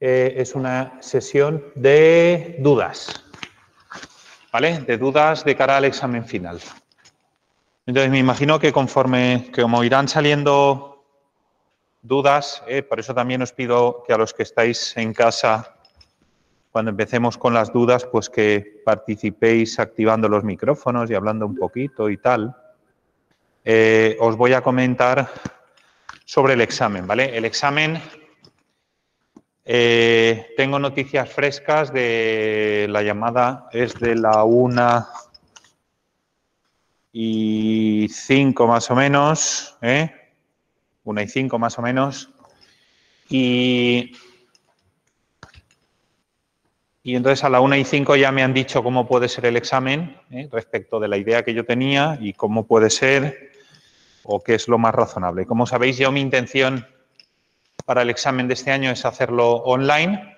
es una sesión de dudas, ¿vale? De dudas de cara al examen final. Entonces, me imagino que como irán saliendo dudas, por eso también os pido que a los que estáis en casa, cuando empecemos con las dudas, pues que participéis activando los micrófonos y hablando un poquito y tal. Os voy a comentar sobre el examen, ¿vale? El examen, tengo noticias frescas de la llamada, es de la 1:05 más o menos, 1:05 más o menos, y entonces a la 1:05 ya me han dicho cómo puede ser el examen, respecto de la idea que yo tenía y cómo puede ser o qué es lo más razonable. Como sabéis, yo mi intención para el examen de este año es hacerlo online,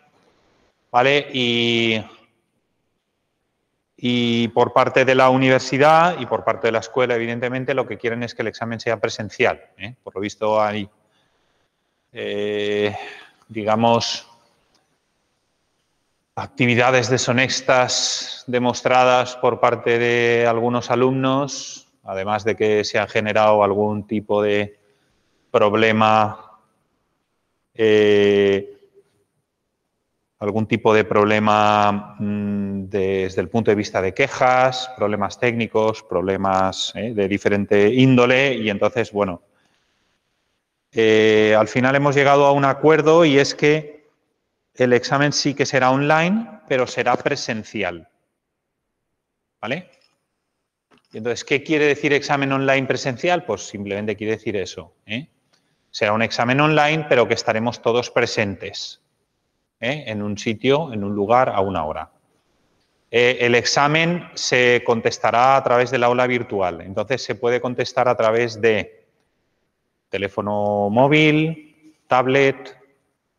¿vale? Y por parte de la universidad y por parte de la escuela, evidentemente, lo que quieren es que el examen sea presencial. Por lo visto hay, digamos, actividades deshonestas demostradas por parte de algunos alumnos, además de que se ha generado algún tipo de problema desde el punto de vista de quejas, problemas técnicos, problemas de diferente índole y entonces, bueno, al final hemos llegado a un acuerdo y es que el examen sí que será online, pero será presencial, ¿vale? Y entonces, ¿qué quiere decir examen online presencial? Pues simplemente quiere decir eso, Será un examen online, pero que estaremos todos presentes, en un sitio, en un lugar, a una hora. El examen se contestará a través del aula virtual. Entonces, se puede contestar a través de teléfono móvil, tablet,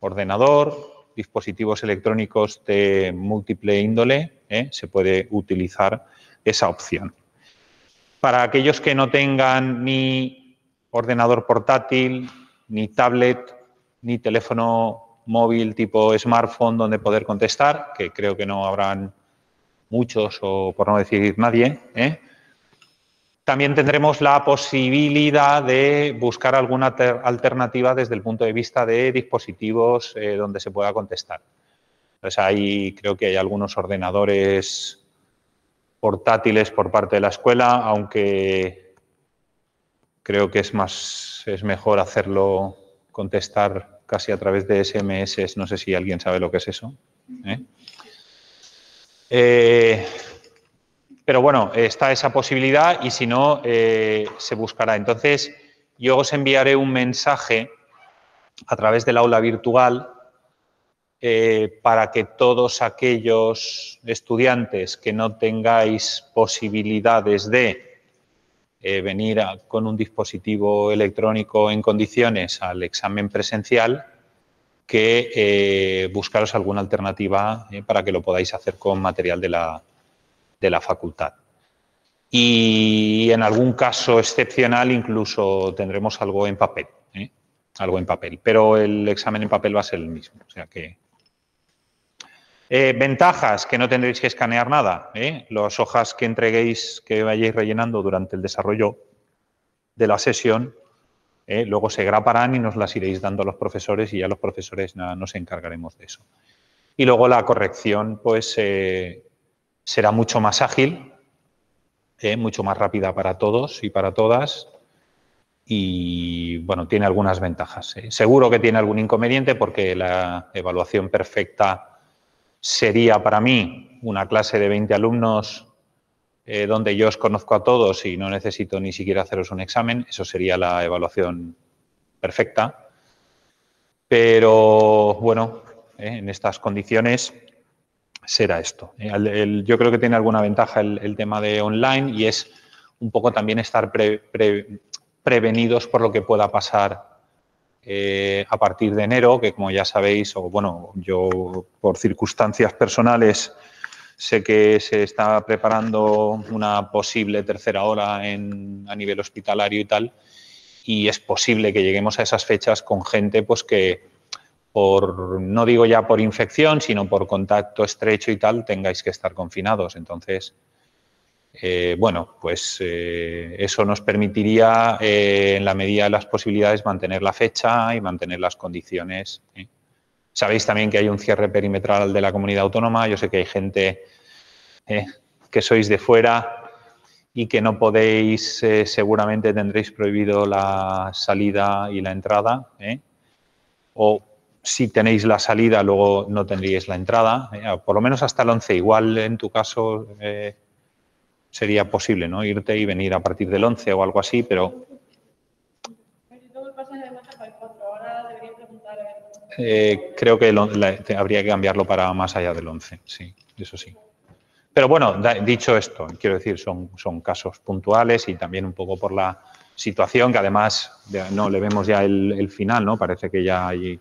ordenador, dispositivos electrónicos de múltiple índole. Se puede utilizar esa opción. Para aquellos que no tengan ni ordenador portátil, ni tablet, ni teléfono móvil tipo smartphone donde poder contestar, que creo que no habrán muchos o por no decir nadie, también tendremos la posibilidad de buscar alguna alternativa desde el punto de vista de dispositivos donde se pueda contestar. Entonces, ahí creo que hay algunos ordenadores portátiles por parte de la escuela, aunque creo que es mejor hacerlo, contestar casi a través de SMS. No sé si alguien sabe lo que es eso. Pero bueno, está esa posibilidad y si no, se buscará. Entonces, yo os enviaré un mensaje a través del aula virtual para que todos aquellos estudiantes que no tengáis posibilidades de venir con un dispositivo electrónico en condiciones al examen presencial, que buscaros alguna alternativa para que lo podáis hacer con material de la facultad. Y en algún caso excepcional incluso tendremos algo en papel, algo en papel, pero el examen en papel va a ser el mismo. O sea que ventajas, que no tendréis que escanear nada. Las hojas que entreguéis, que vayáis rellenando durante el desarrollo de la sesión, luego se graparán y nos las iréis dando a los profesores y ya los profesores nos encargaremos de eso. Y luego la corrección pues será mucho más ágil, mucho más rápida para todos y para todas y, bueno, tiene algunas ventajas. Seguro que tiene algún inconveniente porque la evaluación perfecta sería para mí una clase de 20 alumnos donde yo os conozco a todos y no necesito ni siquiera haceros un examen. Eso sería la evaluación perfecta. Pero, bueno, en estas condiciones será esto. Yo creo que tiene alguna ventaja el tema de online y es un poco también estar prevenidos por lo que pueda pasar a partir de enero, que como ya sabéis, o bueno, yo por circunstancias personales sé que se está preparando una posible tercera ola a nivel hospitalario y tal, y es posible que lleguemos a esas fechas con gente pues que no digo ya por infección, sino por contacto estrecho y tal, tengáis que estar confinados. Entonces, bueno, pues eso nos permitiría, en la medida de las posibilidades, mantener la fecha y mantener las condiciones. Sabéis también que hay un cierre perimetral de la comunidad autónoma. Yo sé que hay gente que sois de fuera y que no podéis, seguramente tendréis prohibido la salida y la entrada, o si tenéis la salida, luego no tendríais la entrada, por lo menos hasta el 11. Igual en tu caso sería posible, ¿no? Irte y venir a partir del 11 o algo así, pero... creo que habría que cambiarlo para más allá del 11, sí, eso sí. Pero bueno, dicho esto, quiero decir, son casos puntuales y también un poco por la situación, que además no le vemos ya el final, ¿no? Parece que ya hay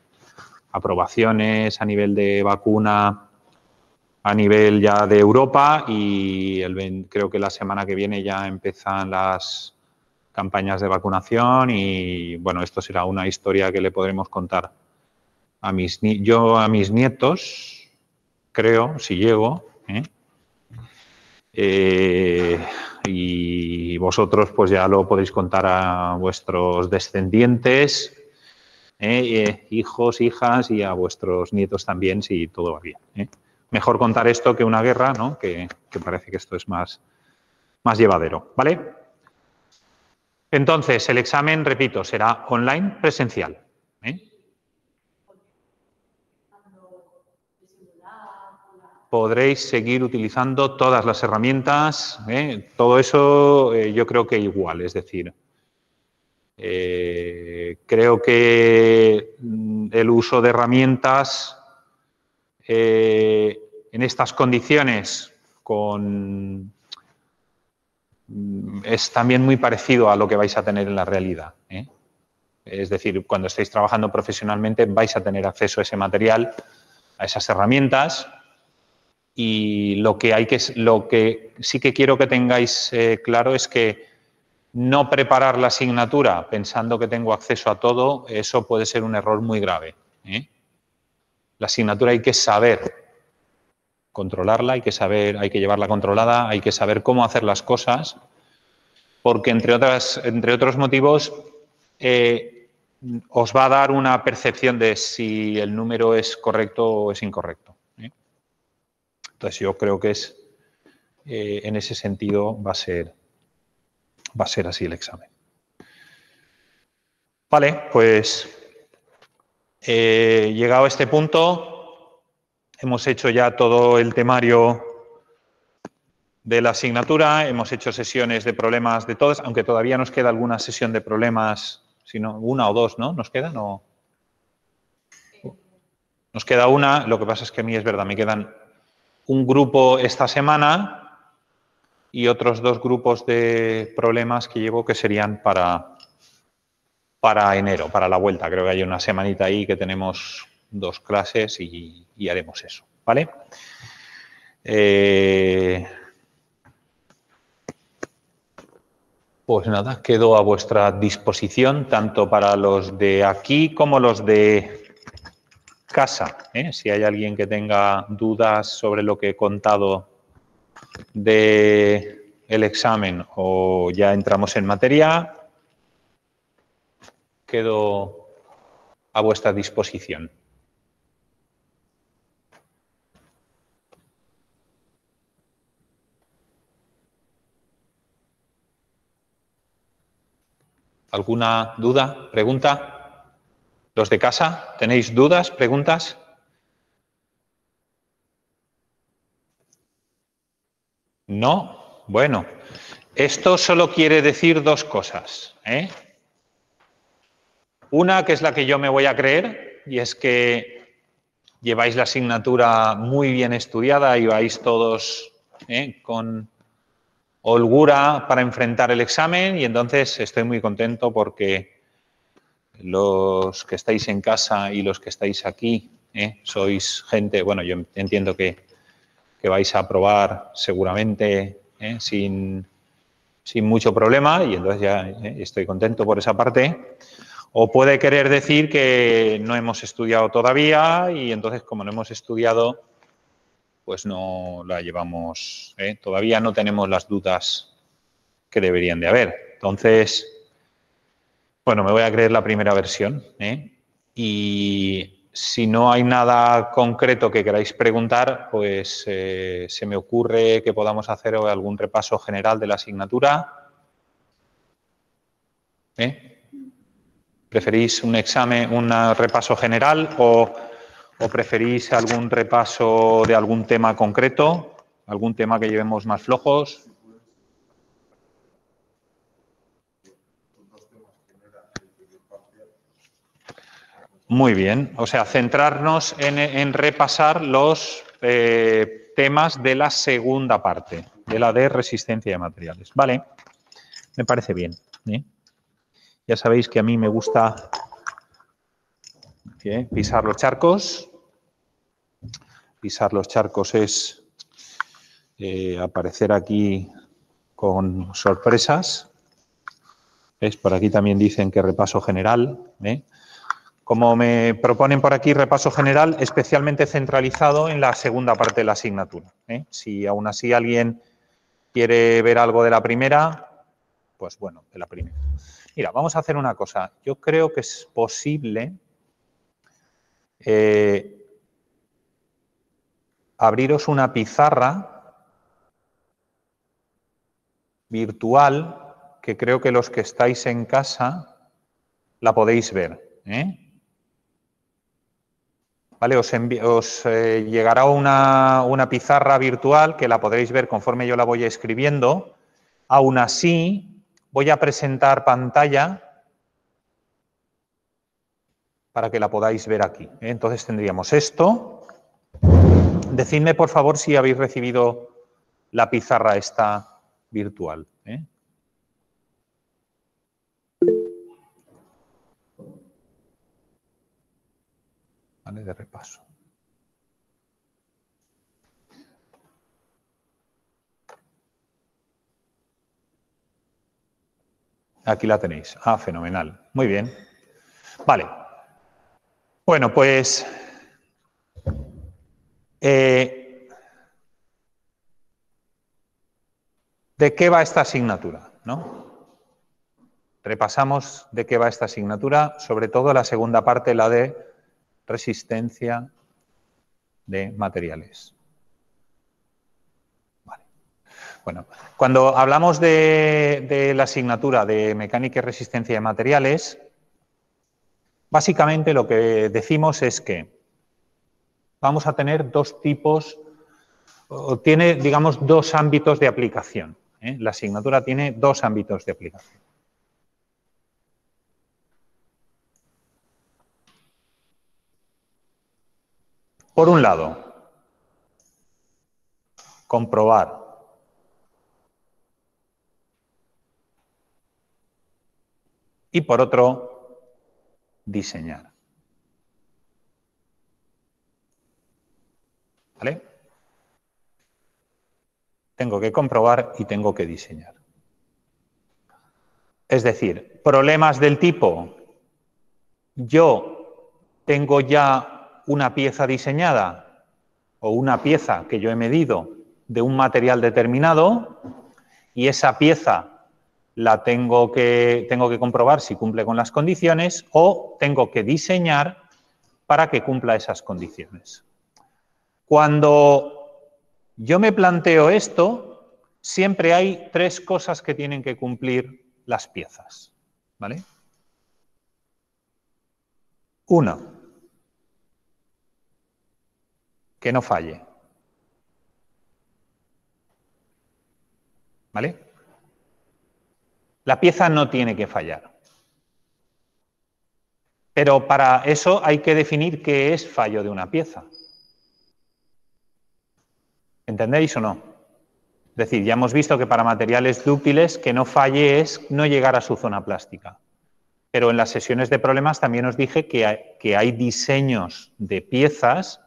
aprobaciones a nivel de vacuna, a nivel ya de Europa, y creo que la semana que viene ya empiezan las campañas de vacunación y, bueno, esto será una historia que le podremos contar a mis nietos, creo, si llego, y vosotros pues ya lo podéis contar a vuestros descendientes, hijos, hijas, y a vuestros nietos también, si todo va bien. Mejor contar esto que una guerra, ¿no? Que parece que esto es más llevadero, ¿vale? Entonces, el examen, repito, será online, presencial. Podréis seguir utilizando todas las herramientas, todo eso yo creo que igual, es decir, creo que el uso de herramientas en estas condiciones es también muy parecido a lo que vais a tener en la realidad. Es decir, cuando estéis trabajando profesionalmente vais a tener acceso a ese material, a esas herramientas, y lo que sí que quiero que tengáis claro es que no preparar la asignatura pensando que tengo acceso a todo, eso puede ser un error muy grave. La asignatura hay que saber controlarla, hay que llevarla controlada, hay que saber cómo hacer las cosas, porque entre otros motivos os va a dar una percepción de si el número es correcto o es incorrecto. Entonces yo creo que en ese sentido va a ser así el examen. Vale, pues llegado a este punto, hemos hecho ya todo el temario de la asignatura, hemos hecho sesiones de problemas de todas, aunque todavía nos queda alguna sesión de problemas, sino una o dos, ¿no? ¿Nos quedan? ¿O? Nos queda una, lo que pasa es que a mí es verdad, me quedan un grupo esta semana y otros dos grupos de problemas que llevo que serían para enero, para la vuelta. Creo que hay una semanita ahí que tenemos 2 clases y haremos eso, ¿vale? Pues nada, quedo a vuestra disposición, tanto para los de aquí como los de casa. Si hay alguien que tenga dudas sobre lo que he contado del examen o ya entramos en materia, quedo a vuestra disposición. ¿Alguna duda? ¿Pregunta? ¿Los de casa? ¿Tenéis dudas? ¿Preguntas? ¿No? Bueno, esto solo quiere decir 2 cosas. Una, que es la que yo me voy a creer, y es que lleváis la asignatura muy bien estudiada y vais todos con holgura para enfrentar el examen, y entonces estoy muy contento porque los que estáis en casa y los que estáis aquí sois gente, bueno, yo entiendo que vais a aprobar seguramente sin mucho problema, y entonces ya estoy contento por esa parte. O puede querer decir que no hemos estudiado todavía y entonces como no hemos estudiado, pues no la llevamos, todavía no tenemos las dudas que deberían de haber. Entonces, bueno, me voy a creer la primera versión. Y si no hay nada concreto que queráis preguntar, pues se me ocurre que podamos hacer algún repaso general de la asignatura. ¿Preferís un examen, un repaso general o preferís algún repaso de algún tema concreto? ¿Algún tema que llevemos más flojos? Muy bien, o sea, centrarnos en repasar los temas de la segunda parte, de la de resistencia de materiales. Vale, me parece bien. Ya sabéis que a mí me gusta pisar los charcos. Pisar los charcos es aparecer aquí con sorpresas. ¿Ves? Por aquí también dicen que repaso general. Como me proponen por aquí repaso general, especialmente centralizado en la segunda parte de la asignatura. Si aún así alguien quiere ver algo de la primera, pues bueno, de la primera. Mira, vamos a hacer una cosa. Yo creo que es posible abriros una pizarra virtual que creo que los que estáis en casa la podéis ver. ¿Vale? Os llegará una pizarra virtual que la podréis ver conforme yo la voy escribiendo. Aún así, voy a presentar pantalla para que la podáis ver aquí. Entonces tendríamos esto. Decidme, por favor, si habéis recibido la pizarra esta virtual. Vale, de repaso. Aquí la tenéis. Ah, fenomenal. Muy bien. Vale. Bueno, pues ¿de qué va esta asignatura? Repasamos de qué va esta asignatura, sobre todo la segunda parte, la de resistencia de materiales. Vale. Bueno, cuando hablamos de la asignatura de mecánica y resistencia de materiales, básicamente lo que decimos es que vamos a tener dos tipos, o tiene, digamos, dos ámbitos de aplicación. La asignatura tiene dos ámbitos de aplicación. Por un lado, comprobar y por otro, diseñar. ¿Vale? Tengo que comprobar y tengo que diseñar. Es decir, problemas del tipo, yo tengo ya una pieza diseñada o una pieza que yo he medido de un material determinado y esa pieza la tengo que comprobar si cumple con las condiciones o tengo que diseñar para que cumpla esas condiciones. Cuando yo me planteo esto, siempre hay tres cosas que tienen que cumplir las piezas. ¿Vale? Una, que no falle. ¿Vale? La pieza no tiene que fallar. Pero para eso hay que definir qué es fallo de una pieza. ¿Entendéis o no? Es decir, ya hemos visto que para materiales dúctiles que no falle es no llegar a su zona plástica. Pero en las sesiones de problemas también os dije que hay diseños de piezas,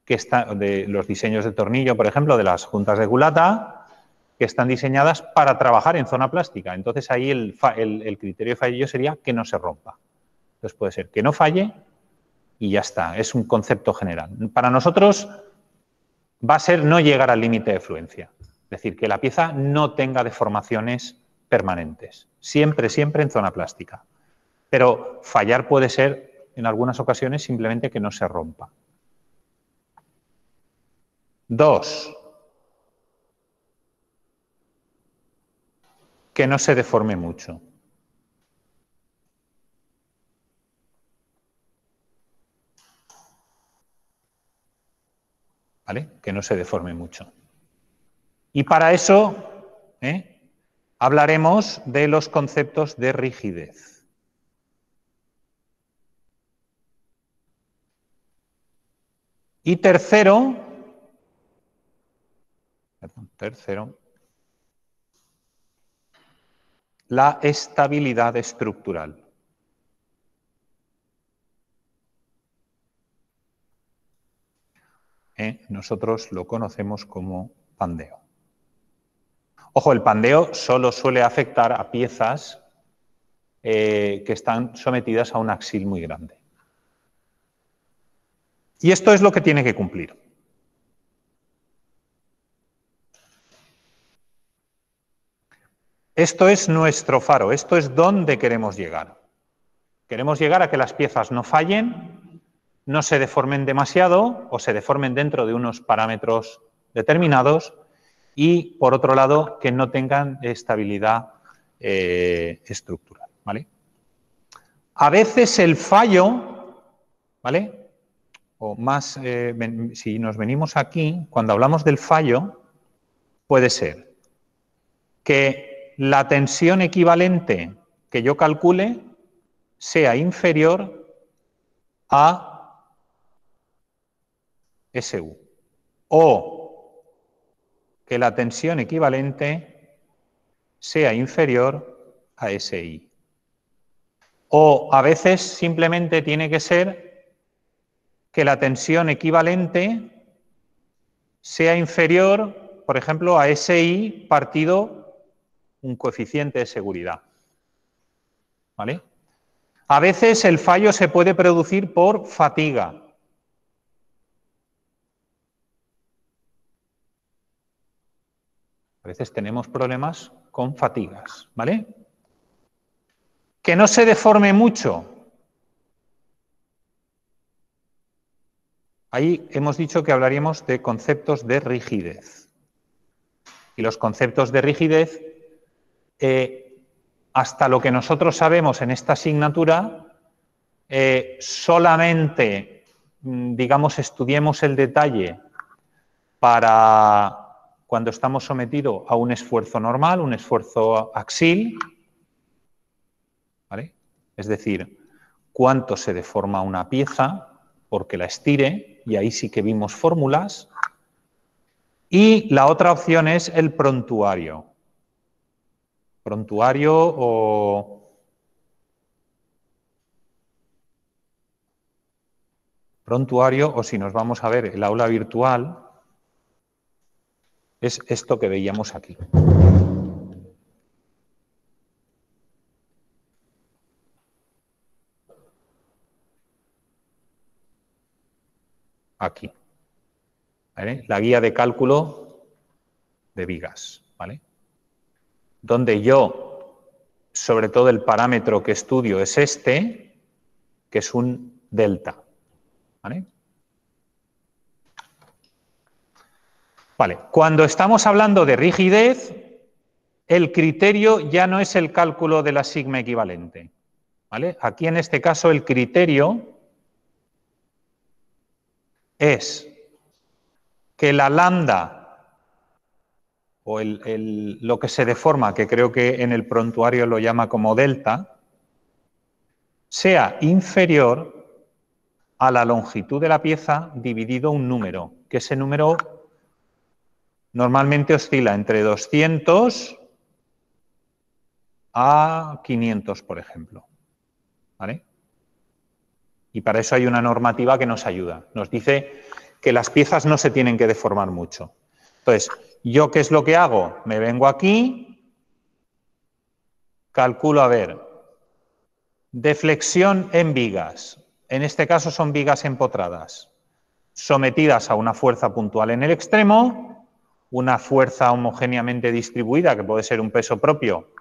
de los diseños de tornillo, por ejemplo, de las juntas de culata, que están diseñadas para trabajar en zona plástica. Entonces ahí el criterio de fallo sería que no se rompa. Entonces puede ser que no falle y ya está, es un concepto general. Para nosotros va a ser no llegar al límite de fluencia, es decir, que la pieza no tenga deformaciones permanentes, siempre, siempre en zona plástica. Pero fallar puede ser, en algunas ocasiones, simplemente que no se rompa. 2. Que no se deforme mucho. ¿Vale? Que no se deforme mucho. Y para eso hablaremos de los conceptos de rigidez. Y tercero, la estabilidad estructural. Nosotros lo conocemos como pandeo. Ojo, el pandeo solo suele afectar a piezas que están sometidas a un axil muy grande. Y esto es lo que tiene que cumplir. Esto es nuestro faro, esto es donde queremos llegar. Queremos llegar a que las piezas no fallen, no se deformen demasiado o se deformen dentro de unos parámetros determinados y, por otro lado, que no tengan estabilidad estructural, ¿vale? A veces el fallo, ¿vale? O más, si nos venimos aquí, cuando hablamos del fallo, puede ser que la tensión equivalente que yo calcule sea inferior a SU o que la tensión equivalente sea inferior a SI. O a veces simplemente tiene que ser que la tensión equivalente sea inferior, por ejemplo, a SI partido un coeficiente de seguridad. ¿Vale? A veces el fallo se puede producir por fatiga. A veces tenemos problemas con fatigas, ¿vale? Que no se deforme mucho. Ahí hemos dicho que hablaríamos de conceptos de rigidez. Y los conceptos de rigidez, hasta lo que nosotros sabemos en esta asignatura, solamente, digamos, estudiemos el detalle para cuando estamos sometidos a un esfuerzo normal, un esfuerzo axil, ¿vale? Es decir, cuánto se deforma una pieza porque la estire, y ahí sí que vimos fórmulas. Y la otra opción es el prontuario. Prontuario o si nos vamos a ver el aula virtual, es esto que veíamos aquí. Aquí. ¿Vale? La guía de cálculo de vigas, ¿vale? Donde yo, sobre todo el parámetro que estudio es este, que es un delta, ¿vale? Vale, cuando estamos hablando de rigidez, el criterio ya no es el cálculo de la sigma equivalente, ¿vale? Aquí en este caso el criterio es que la lambda o lo que se deforma, que creo que en el prontuario lo llama como delta, sea inferior a la longitud de la pieza dividido un número, que ese número normalmente oscila entre 200 a 500, por ejemplo. ¿Vale? Y para eso hay una normativa que nos ayuda. Nos dice que las piezas no se tienen que deformar mucho. Entonces, ¿yo qué es lo que hago? Me vengo aquí, calculo, a ver, Deflexión en vigas. En este caso son vigas empotradas, sometidas a una fuerza puntual en el extremo, una fuerza homogéneamente distribuida, que puede ser un peso propio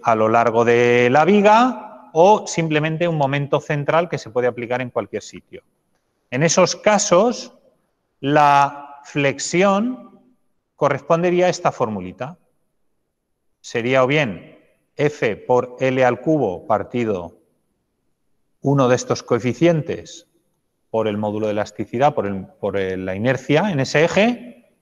a lo largo de la viga, o simplemente un momento central que se puede aplicar en cualquier sitio. En esos casos, la flexión correspondería a esta formulita. Sería o bien F por L al cubo partido uno de estos coeficientes por el módulo de elasticidad, por la inercia en ese eje,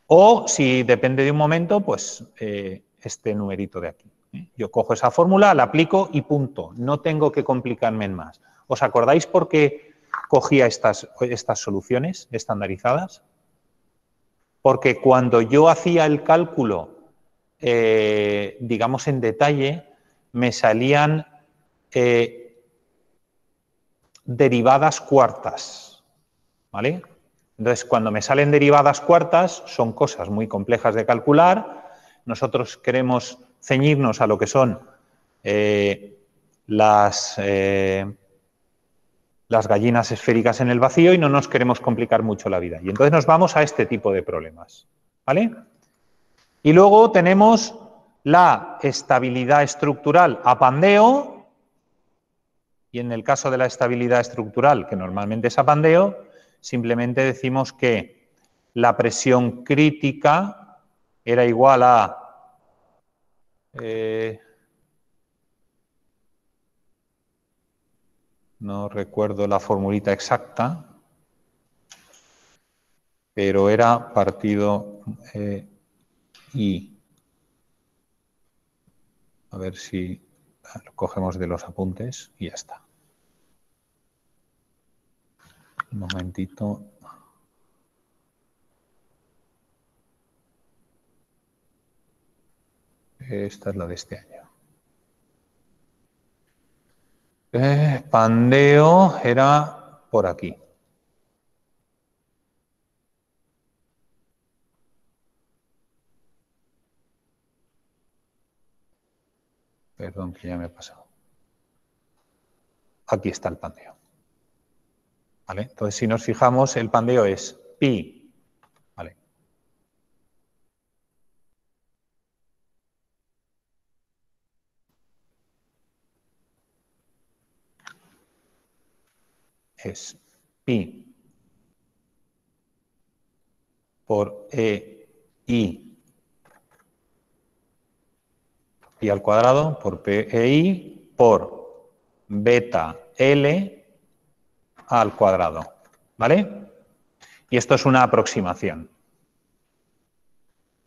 o si depende de un momento, pues este numerito de aquí. Yo cojo esa fórmula, la aplico y punto. No tengo que complicarme en más. ¿Os acordáis por qué cogía estas soluciones estandarizadas? Porque cuando yo hacía el cálculo, digamos en detalle, me salían derivadas cuartas, ¿vale? Entonces, cuando me salen derivadas cuartas, son cosas muy complejas de calcular. Nosotros queremos ceñirnos a lo que son las gallinas esféricas en el vacío y no nos queremos complicar mucho la vida. Y entonces nos vamos a este tipo de problemas, ¿vale? Y luego tenemos la estabilidad estructural a pandeo, y en el caso de la estabilidad estructural, que normalmente es a pandeo, simplemente decimos que la presión crítica era igual a no recuerdo la formulita exacta, pero era partido I. A ver si lo cogemos de los apuntes y ya está. Un momentito. Esta es la de este año. Pandeo era por aquí. Perdón, que ya me he pasado. Aquí está el pandeo. ¿Vale? Entonces, si nos fijamos, el pandeo es pi. ¿Vale? Es pi por EI pi al cuadrado por PEI por beta L al cuadrado. ¿Vale? Y esto es una aproximación.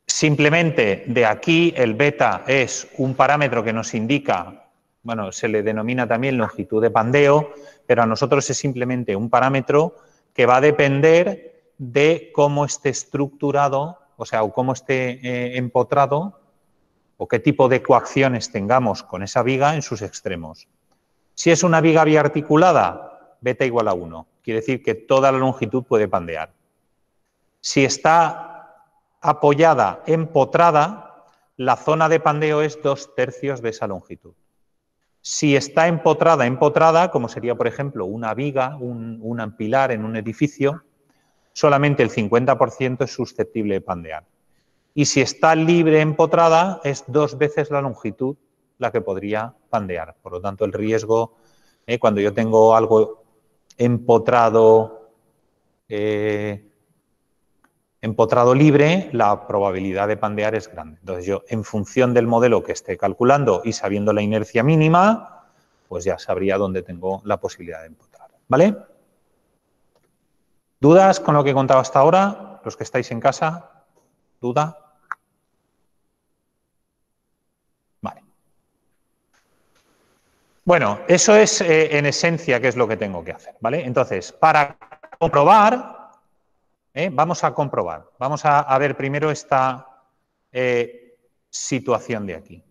Simplemente de aquí el beta es un parámetro que nos indica, bueno, se le denomina también longitud de pandeo, pero a nosotros es simplemente un parámetro que va a depender de cómo esté estructurado, o sea, o cómo esté empotrado, o qué tipo de coacciones tengamos con esa viga en sus extremos. Si es una viga biarticulada, beta igual a 1. Quiere decir que toda la longitud puede pandear. Si está apoyada, empotrada, la zona de pandeo es 2/3 de esa longitud. Si está empotrada, como sería, por ejemplo, una viga, un pilar en un edificio, solamente el 50% es susceptible de pandear. Y si está libre empotrada, es 2 veces la longitud la que podría pandear. Por lo tanto, el riesgo, cuando yo tengo algo empotrado libre, la probabilidad de pandear es grande. Entonces yo, en función del modelo que esté calculando y sabiendo la inercia mínima, pues ya sabría dónde tengo la posibilidad de empotrar. ¿Vale? ¿Dudas con lo que he contado hasta ahora? Los que estáis en casa, ¿duda? Vale. Bueno, eso es en esencia qué es lo que tengo que hacer, ¿vale? Entonces, para comprobar, vamos a comprobar. Vamos a ver primero esta situación de aquí.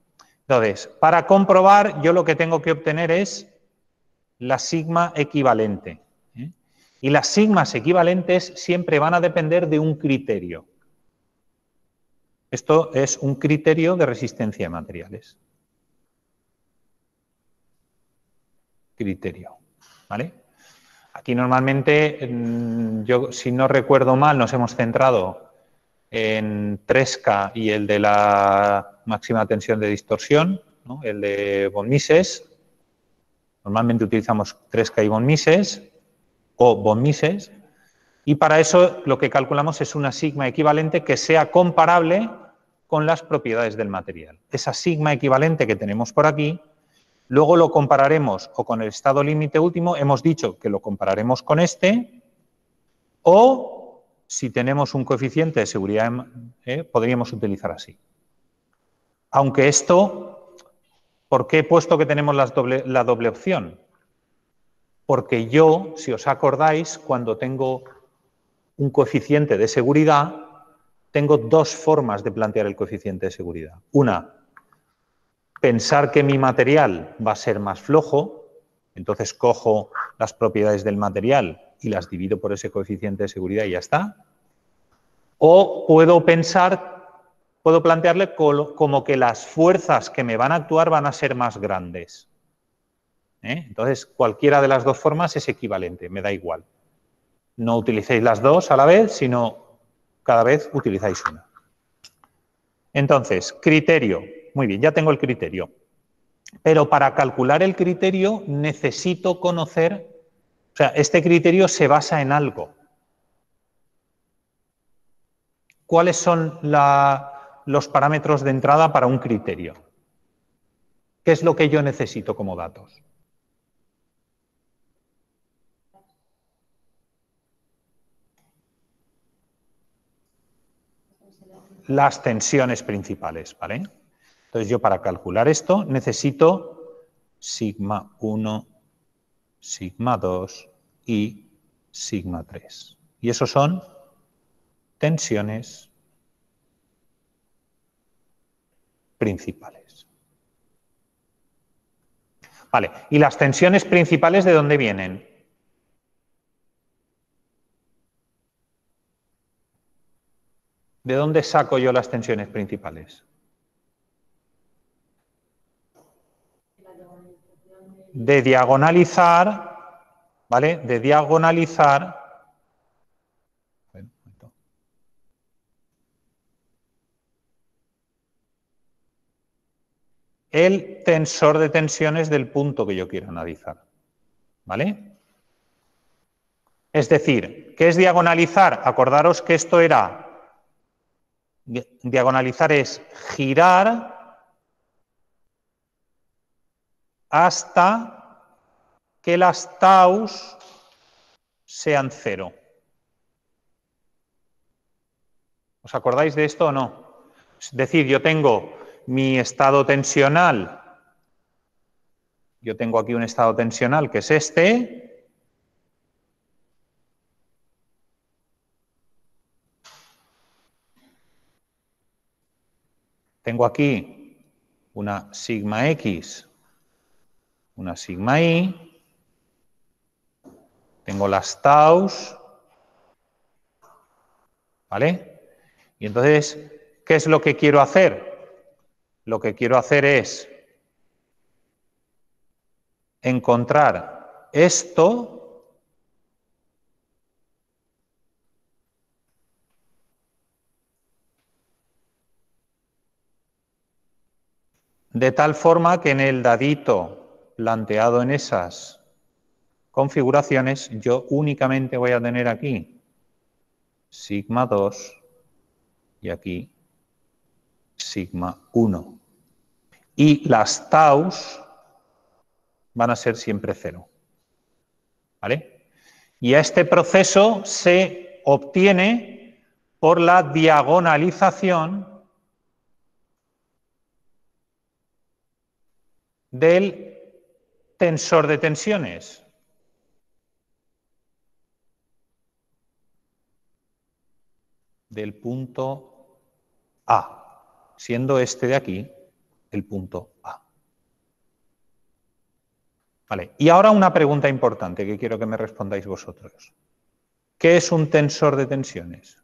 Entonces, para comprobar, yo lo que tengo que obtener es la sigma equivalente. Y las sigmas equivalentes siempre van a depender de un criterio. Esto es un criterio de resistencia de materiales. criterio. ¿Vale? Aquí normalmente, yo si no recuerdo mal, nos hemos centrado en Tresca y el de la máxima tensión de distorsión, ¿no? El de von Mises. Normalmente utilizamos Tresca y von Mises o von Mises. Y para eso lo que calculamos es una sigma equivalente que sea comparable con las propiedades del material. Esa sigma equivalente que tenemos por aquí, luego lo compararemos o con el estado límite último, hemos dicho que lo compararemos con este, o si tenemos un coeficiente de seguridad, podríamos utilizar así. Aunque esto, ¿por qué he puesto que tenemos la doble opción? Porque yo, si os acordáis, cuando tengo un coeficiente de seguridad, tengo dos formas de plantear el coeficiente de seguridad. Una, pensar que mi material va a ser más flojo, entonces cojo las propiedades del material y las divido por ese coeficiente de seguridad y ya está. O puedo plantearle como que las fuerzas que me van a actuar van a ser más grandes. Entonces, cualquiera de las dos formas es equivalente, me da igual. No utilicéis las dos a la vez, sino cada vez utilizáis una. Entonces, criterio. Muy bien, ya tengo el criterio. Pero para calcular el criterio necesito conocer, o sea, este criterio se basa en algo. ¿Cuáles son los parámetros de entrada para un criterio? ¿Qué es lo que yo necesito como datos? Las tensiones principales, ¿vale? Entonces yo para calcular esto necesito sigma 1, sigma 2 y sigma 3. Y esos son tensiones principales. Vale, ¿y las tensiones principales de dónde vienen? ¿De dónde saco yo las tensiones principales? De diagonalizar, ¿vale? De diagonalizar el tensor de tensiones del punto que yo quiero analizar, ¿vale? Es decir, ¿qué es diagonalizar? Acordaros que esto era, diagonalizar es girar hasta que las taus sean 0. ¿Os acordáis de esto o no? Es decir, yo tengo mi estado tensional, yo tengo aquí un estado tensional que es este. Tengo aquí una sigma X, una sigma Y, tengo las taus, ¿vale? Y entonces, ¿qué es lo que quiero hacer? Lo que quiero hacer es encontrar esto de tal forma que en el dadito planteado en esas configuraciones yo únicamente voy a tener aquí sigma 2 y aquí sigma 1. Y las taus van a ser siempre 0. ¿Vale? Y este proceso se obtiene por la diagonalización del tensor de tensiones. Del punto A, siendo este de aquí el punto A. Vale. Y ahora una pregunta importante que quiero que me respondáis vosotros. ¿Qué es un tensor de tensiones?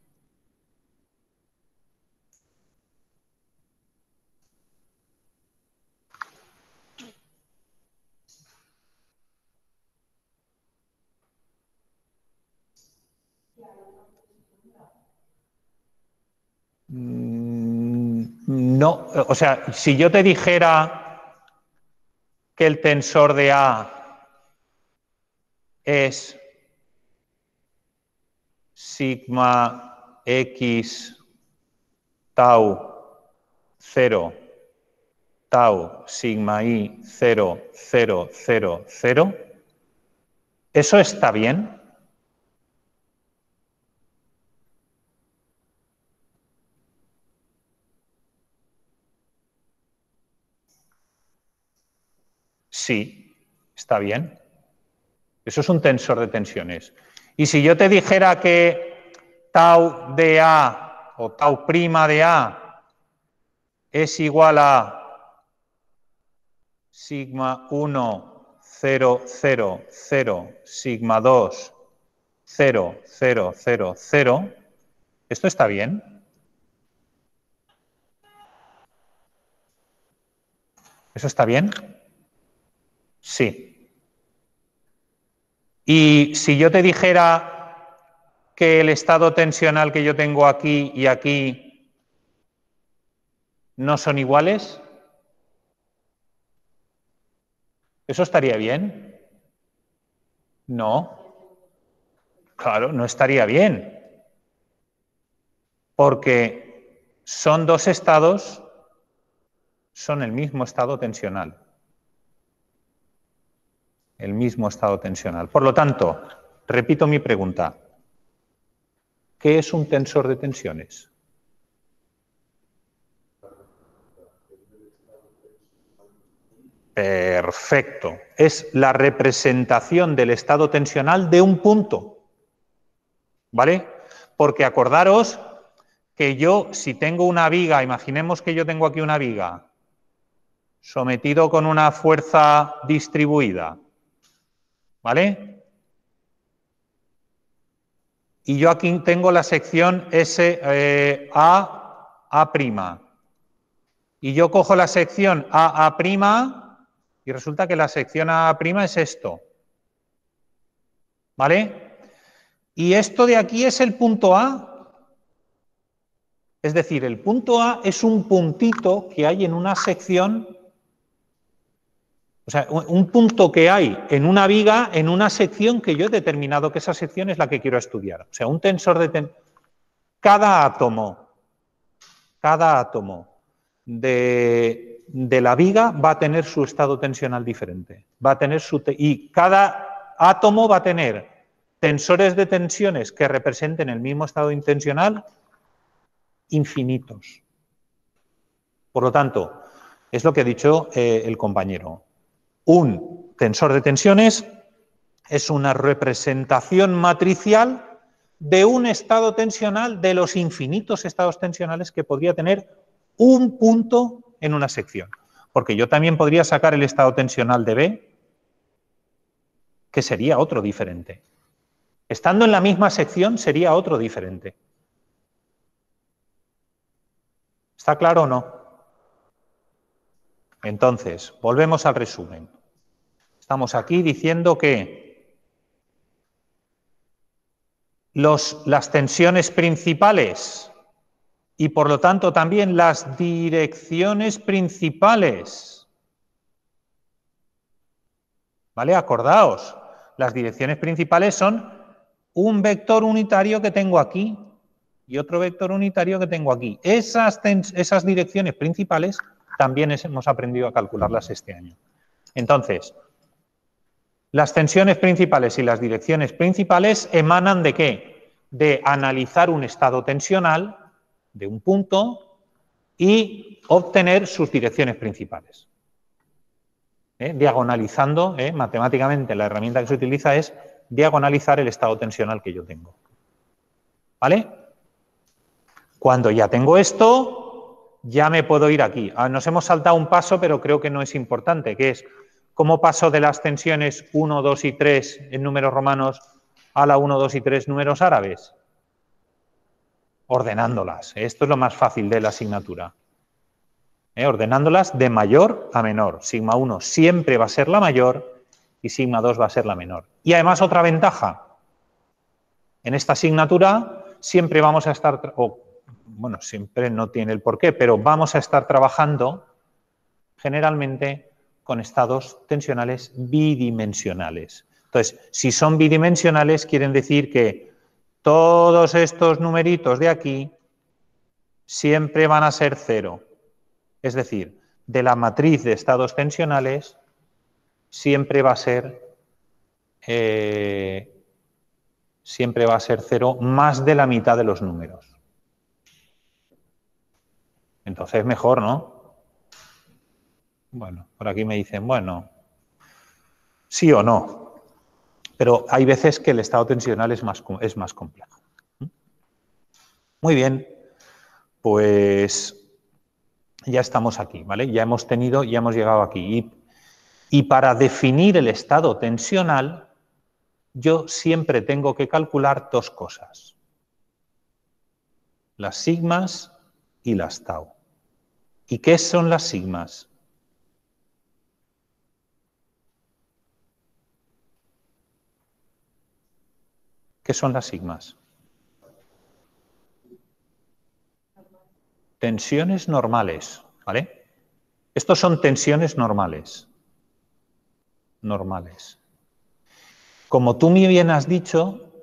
No, o sea, si yo te dijera que el tensor de A es sigma x tau 0, tau sigma y 0, 0, 0, 0, ¿eso está bien? Sí, está bien. Eso es un tensor de tensiones. Y si yo te dijera que tau de A o tau prima de A es igual a sigma 1, 0, 0, 0, sigma 2, 0, 0, 0, 0, ¿esto está bien? ¿Eso está bien? Sí. Y si yo te dijera que el estado tensional que yo tengo aquí y aquí no son iguales, ¿eso estaría bien? No. Claro, no estaría bien. Porque son dos estados, son el mismo estado tensional. El mismo estado tensional. Por lo tanto, repito mi pregunta. ¿Qué es un tensor de tensiones? Perfecto. Es la representación del estado tensional de un punto. ¿Vale? Porque acordaros que yo, si tengo una viga, imaginemos que yo tengo aquí una viga, sometido con una fuerza distribuida, ¿vale? Y yo aquí tengo la sección A'. Y yo cojo la sección A' y resulta que la sección A' es esto. ¿Vale? Y esto de aquí es el punto A. Es decir, el punto A es un puntito que hay en una sección, o sea, un punto que hay en una viga, en una sección que yo he determinado que esa sección es la que quiero estudiar. O sea, un tensor de cada átomo de la viga va a tener su estado tensional diferente. Va a tener y cada átomo va a tener tensores de tensiones que representen el mismo estado tensional infinitos. Por lo tanto, es lo que ha dicho el compañero. Un tensor de tensiones es una representación matricial de un estado tensional, de los infinitos estados tensionales que podría tener un punto en una sección. Porque yo también podría sacar el estado tensional de B, que sería otro diferente. Estando en la misma sección sería otro diferente. ¿Está claro o no? Entonces, volvemos al resumen. Estamos aquí diciendo que las tensiones principales y por lo tanto también las direcciones principales, ¿vale? Acordaos, las direcciones principales son un vector unitario que tengo aquí y otro vector unitario que tengo aquí. Esas direcciones principales también hemos aprendido a calcularlas este año. Entonces, las tensiones principales y las direcciones principales emanan ¿de qué? De analizar un estado tensional de un punto y obtener sus direcciones principales. Diagonalizando, matemáticamente la herramienta que se utiliza es diagonalizar el estado tensional que yo tengo. ¿Vale? Cuando ya tengo esto, ya me puedo ir aquí. Nos hemos saltado un paso, pero creo que no es importante, que es cómo paso de las tensiones 1, 2 y 3 en números romanos a la 1, 2 y 3 números árabes. Ordenándolas. Esto es lo más fácil de la asignatura. Ordenándolas de mayor a menor. Sigma 1 siempre va a ser la mayor y sigma 2 va a ser la menor. Y además otra ventaja. En esta asignatura siempre vamos a estar, bueno, siempre no tiene el porqué, pero vamos a estar trabajando generalmente con estados tensionales bidimensionales. Entonces, si son bidimensionales, quieren decir que todos estos numeritos de aquí siempre van a ser 0. Es decir, de la matriz de estados tensionales siempre va a ser 0 más de la mitad de los números. Entonces, mejor, ¿no? Bueno, por aquí me dicen, bueno, sí o no. Pero hay veces que el estado tensional es más complejo. Muy bien, pues ya estamos aquí, ¿vale? Ya hemos llegado aquí. Y para definir el estado tensional, yo siempre tengo que calcular dos cosas. Las sigmas y las tau. ¿Y qué son las sigmas? ¿Qué son las sigmas? Tensiones normales, ¿vale? Estos son tensiones normales. Como tú muy bien has dicho,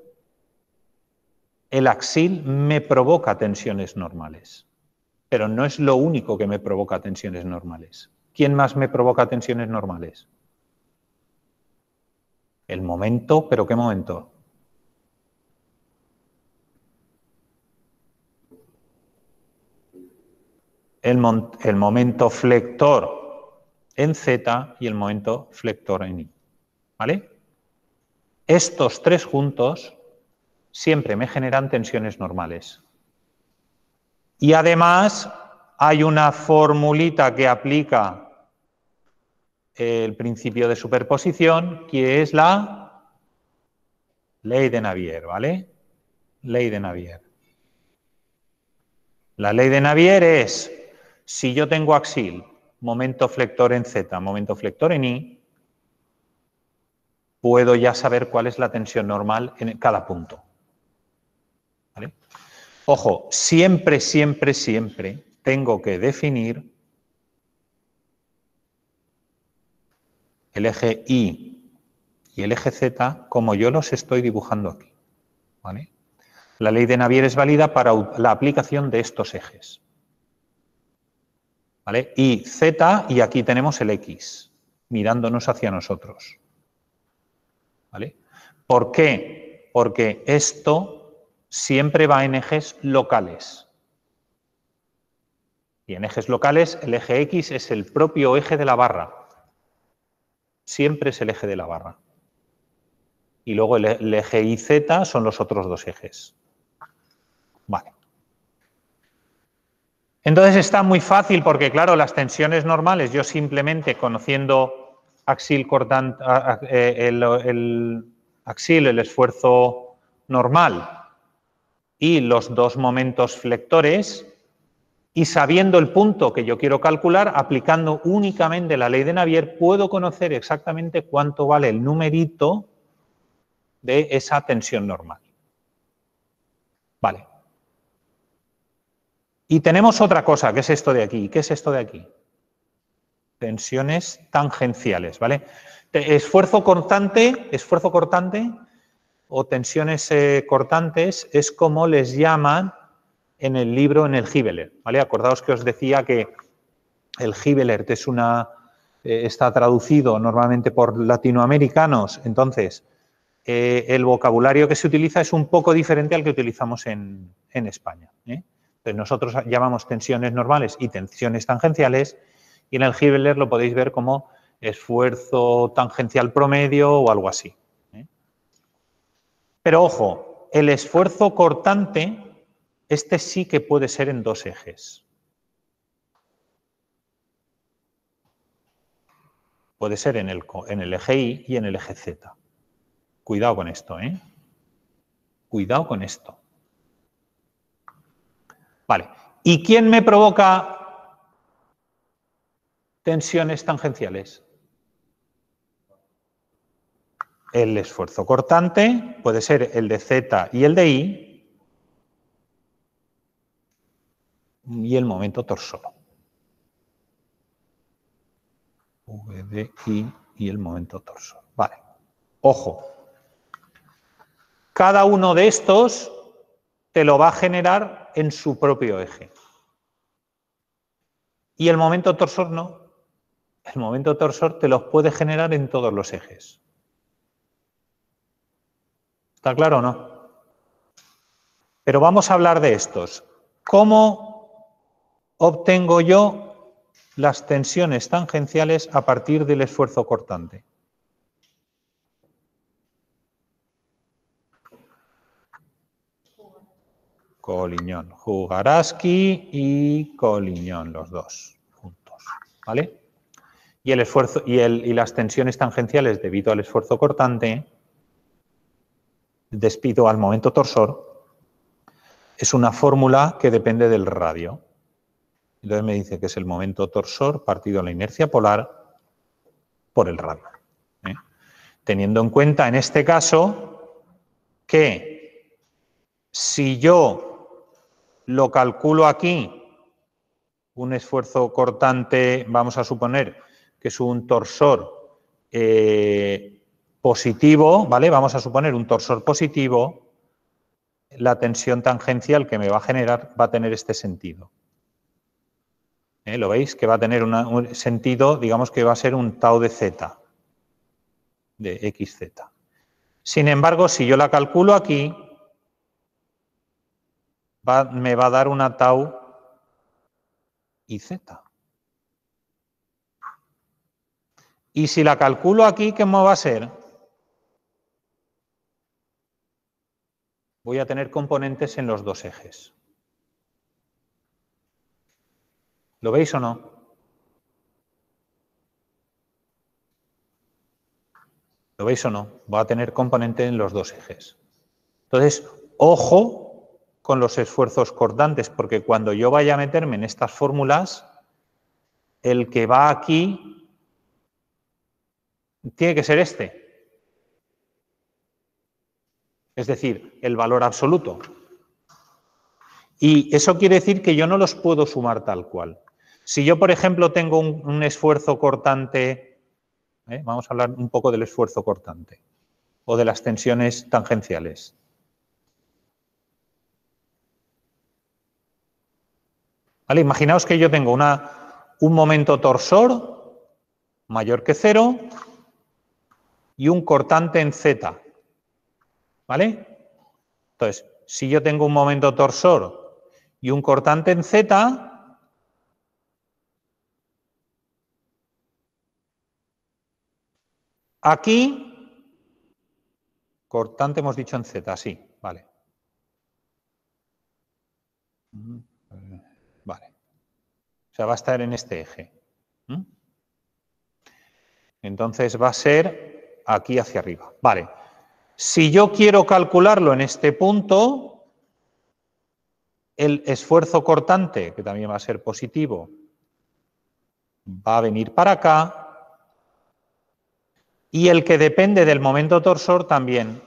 el axil me provoca tensiones normales, pero no es lo único que me provoca tensiones normales. ¿Quién más me provoca tensiones normales? El momento, ¿pero qué momento? El momento flector en Z y el momento flector en Y. ¿Vale? Estos tres juntos siempre me generan tensiones normales. Y además hay una formulita que aplica el principio de superposición, que es la ley de Navier, ¿vale? Ley de Navier. La ley de Navier es, si yo tengo axil, momento flector en Z, momento flector en Y, puedo ya saber cuál es la tensión normal en cada punto. ¿Vale? Ojo, siempre tengo que definir el eje Y y el eje Z como yo los estoy dibujando aquí. ¿Vale? La ley de Navier es válida para la aplicación de estos ejes. ¿Vale? Y Z, y aquí tenemos el X, mirándonos hacia nosotros. ¿Vale? ¿Por qué? Porque esto siempre va en ejes locales. Y en ejes locales, el eje X es el propio eje de la barra. Siempre es el eje de la barra. Y luego el eje YZ son los otros dos ejes. Vale. Entonces está muy fácil porque, claro, las tensiones normales, yo simplemente conociendo axil cortante, el axil, el esfuerzo normal y los dos momentos flectores, y sabiendo el punto que yo quiero calcular, aplicando únicamente la ley de Navier, puedo conocer exactamente cuánto vale el numerito de esa tensión normal. Vale. Y tenemos otra cosa, que es esto de aquí. ¿Qué es esto de aquí? Tensiones tangenciales, ¿vale? Esfuerzo cortante o tensiones cortantes es como les llaman en el libro, en el Gibelert, ¿vale? Acordaos que os decía que el Gibelert es está traducido normalmente por latinoamericanos, entonces el vocabulario que se utiliza es un poco diferente al que utilizamos en España. Entonces nosotros llamamos tensiones normales y tensiones tangenciales, y en el Gibelert lo podéis ver como esfuerzo tangencial promedio o algo así. Pero ojo, el esfuerzo cortante, este sí que puede ser en dos ejes. Puede ser en el eje Y y en el eje Z. Cuidado con esto, ¿eh? Cuidado con esto. Vale. ¿Y quién me provoca tensiones tangenciales? El esfuerzo cortante puede ser el de Z y el de I y el momento torsor. V de I y el momento torsor. Vale. Ojo. Cada uno de estos te lo va a generar en su propio eje. Y el momento torsor no. El momento torsor te los puede generar en todos los ejes. ¿Está claro o no? Pero vamos a hablar de estos. ¿Cómo obtengo yo las tensiones tangenciales a partir del esfuerzo cortante? Collignon, Jugaraski y Collignon, los dos juntos, ¿vale? Y el esfuerzo y las tensiones tangenciales debido al esfuerzo cortante, debido al momento torsor, es una fórmula que depende del radio. Entonces me dice que es el momento torsor partido la inercia polar por el radio. Teniendo en cuenta en este caso que si yo lo calculo aquí, un esfuerzo cortante, vamos a suponer que es un torsor positivo, ¿vale? Vamos a suponer un torsor positivo, la tensión tangencial que me va a generar va a tener este sentido. ¿Lo veis? Que va a tener un sentido, digamos que va a ser un tau de z, de xz. Sin embargo, si yo la calculo aquí, me va a dar una tau iz. Y si la calculo aquí, ¿cómo va a ser? Voy a tener componentes en los dos ejes. ¿Lo veis o no? ¿Lo veis o no? Va a tener componente en los dos ejes. Entonces, ojo con los esfuerzos cortantes, porque cuando yo vaya a meterme en estas fórmulas, el que va aquí tiene que ser este. Es decir, el valor absoluto. Y eso quiere decir que yo no los puedo sumar tal cual. Si yo, por ejemplo, tengo un esfuerzo cortante, vamos a hablar un poco del esfuerzo cortante o de las tensiones tangenciales. ¿Vale? Imaginaos que yo tengo un momento torsor mayor que 0 y un cortante en Z. ¿Vale? Entonces, si yo tengo un momento torsor y un cortante en Z, aquí, cortante hemos dicho en Z, sí, vale. Vale. O sea, va a estar en este eje. Entonces va a ser aquí hacia arriba. Vale. Si yo quiero calcularlo en este punto, el esfuerzo cortante, que también va a ser positivo, va a venir para acá. Y el que depende del momento torsor también.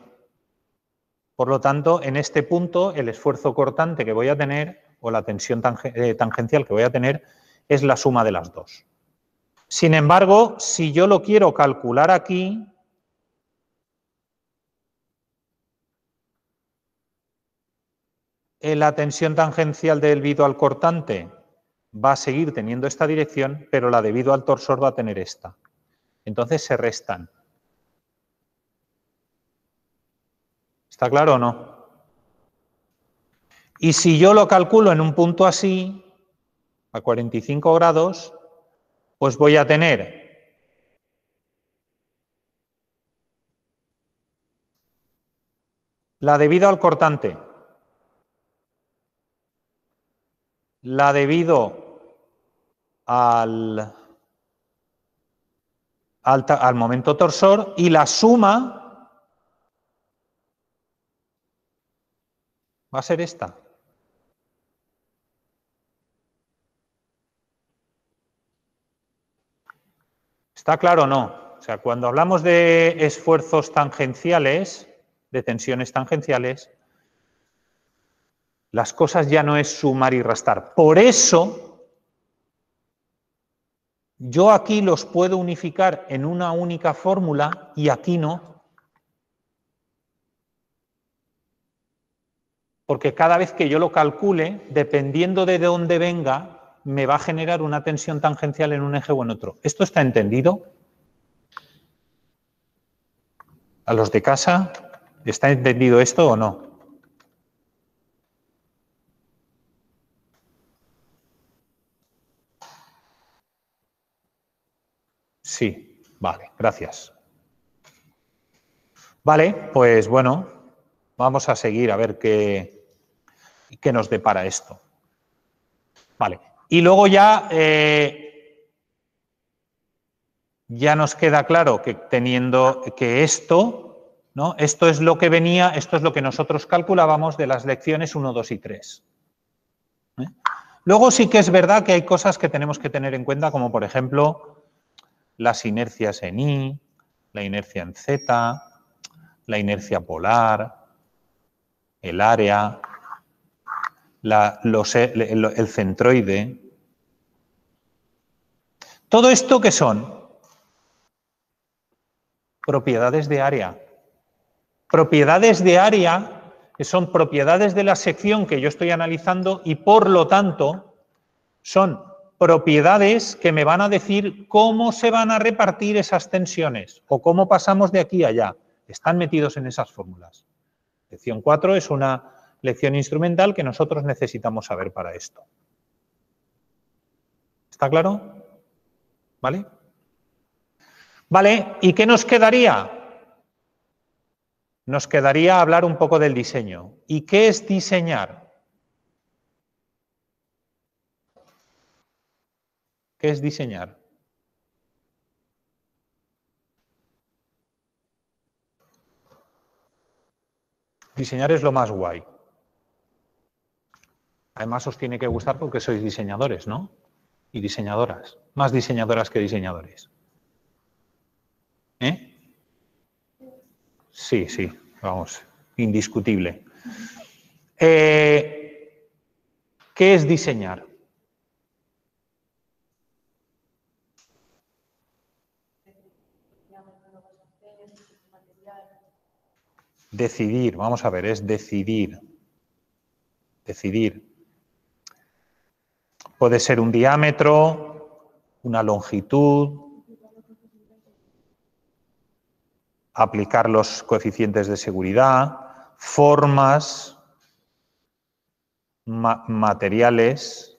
Por lo tanto, en este punto, el esfuerzo cortante que voy a tener, o la tensión tangencial que voy a tener, es la suma de las dos. Sin embargo, si yo lo quiero calcular aquí, la tensión tangencial debido al cortante va a seguir teniendo esta dirección, pero la debido al torsor va a tener esta. Entonces se restan. ¿Está claro o no? Y si yo lo calculo en un punto así, a 45 grados, pues voy a tener la debido al cortante, la debido al momento torsor y la suma va a ser esta. ¿Está claro o no? O sea, cuando hablamos de esfuerzos tangenciales, de tensiones tangenciales, las cosas ya no es sumar y restar. Por eso, yo aquí los puedo unificar en una única fórmula y aquí no. Porque cada vez que yo lo calcule, dependiendo de dónde venga, me va a generar una tensión tangencial en un eje o en otro. ¿Esto está entendido? ¿A los de casa? ¿Está entendido esto o no? Sí, vale, gracias. Vale, pues bueno, vamos a seguir a ver qué nos depara esto. Vale, y luego ya, ya nos queda claro que teniendo que esto, ¿no? Esto es lo que venía, esto es lo que nosotros calculábamos de las lecciones 1, 2 y 3. Luego sí que es verdad que hay cosas que tenemos que tener en cuenta, como por ejemplo las inercias en I, la inercia en Z, la inercia polar, el área, el centroide. Todo esto, ¿qué son? Propiedades de área. Propiedades de área que son propiedades de la sección que yo estoy analizando y por lo tanto son propiedades que me van a decir cómo se van a repartir esas tensiones o cómo pasamos de aquí a allá. Están metidos en esas fórmulas. Lección 4 es una lección instrumental que nosotros necesitamos saber para esto. ¿Está claro? ¿Vale? Vale, ¿y qué nos quedaría? Nos quedaría hablar un poco del diseño. ¿Y qué es diseñar? ¿Qué es diseñar? Diseñar es lo más guay. Además os tiene que gustar porque sois diseñadores, ¿no? Y diseñadoras. Más diseñadoras que diseñadores. ¿Eh? Sí, sí, vamos, indiscutible. ¿Qué es diseñar? Decidir, vamos a ver, es decidir. Decidir. Puede ser un diámetro, una longitud, aplicar los coeficientes de seguridad, formas, materiales,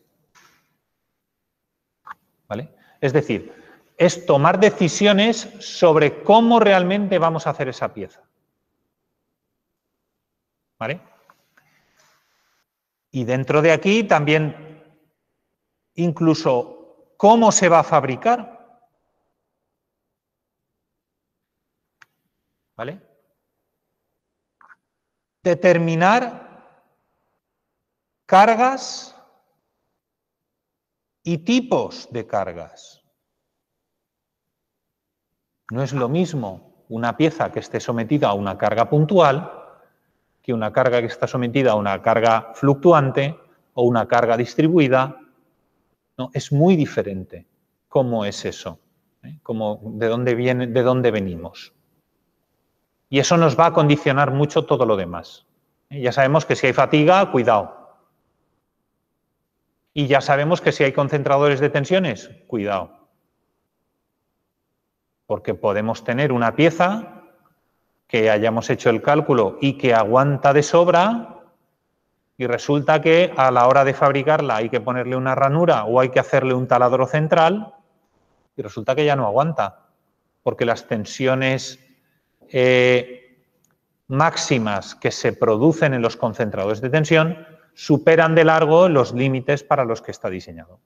¿vale? Es decir, es tomar decisiones sobre cómo realmente vamos a hacer esa pieza, ¿vale? Y dentro de aquí también incluso cómo se va a fabricar, ¿vale? Determinar cargas y tipos de cargas. No es lo mismo una pieza que esté sometida a una carga puntual que una carga que está sometida a una carga fluctuante o una carga distribuida. No, es muy diferente. ¿Cómo es eso? ¿De dónde viene, de dónde venimos? Y eso nos va a condicionar mucho todo lo demás. Ya sabemos que si hay fatiga, cuidado. Y ya sabemos que si hay concentradores de tensiones, cuidado. Porque podemos tener una pieza que hayamos hecho el cálculo y que aguanta de sobra y resulta que a la hora de fabricarla hay que ponerle una ranura o hay que hacerle un taladro central y resulta que ya no aguanta porque las tensiones máximas que se producen en los concentradores de tensión superan de largo los límites para los que está diseñado.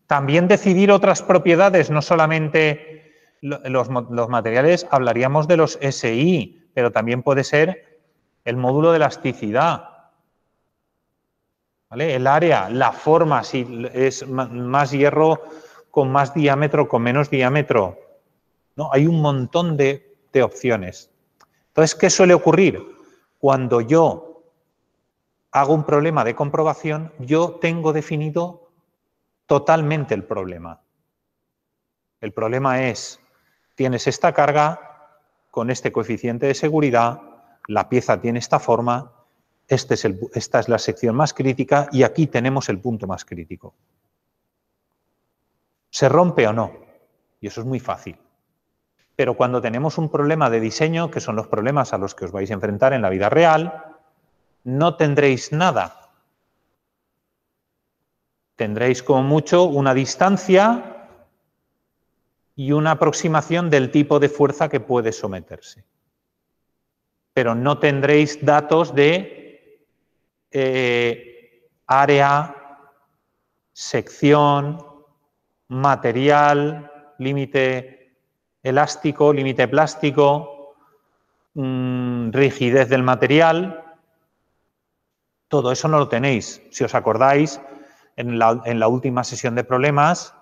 También decidir otras propiedades, no solamente los materiales, hablaríamos de los SI, pero también puede ser el módulo de elasticidad, ¿vale? El área, la forma, si es más hierro con más diámetro, con menos diámetro, ¿no? Hay un montón de opciones. Entonces, ¿qué suele ocurrir? Cuando yo hago un problema de comprobación, yo tengo definido totalmente el problema. El problema es, tienes esta carga con este coeficiente de seguridad, la pieza tiene esta forma, esta es la sección más crítica y aquí tenemos el punto más crítico. ¿Se rompe o no? Y eso es muy fácil. Pero cuando tenemos un problema de diseño, que son los problemas a los que os vais a enfrentar en la vida real, no tendréis nada. Tendréis como mucho una distancia y una aproximación del tipo de fuerza que puede someterse. Pero no tendréis datos de área, sección, material, límite elástico, límite plástico, rigidez del material. Todo eso no lo tenéis. Si os acordáis, en la última sesión de problemas,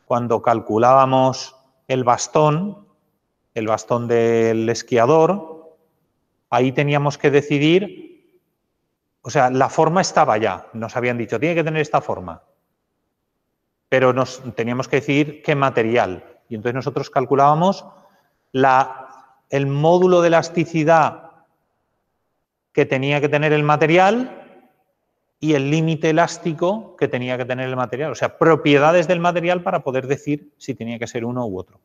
cuando calculábamos el bastón del esquiador, ahí teníamos que decidir, o sea, la forma estaba ya, nos habían dicho, tiene que tener esta forma, pero teníamos que decidir qué material. Y entonces nosotros calculábamos el módulo de elasticidad que tenía que tener el material y el límite elástico que tenía que tener el material. O sea, propiedades del material para poder decir si tenía que ser uno u otro.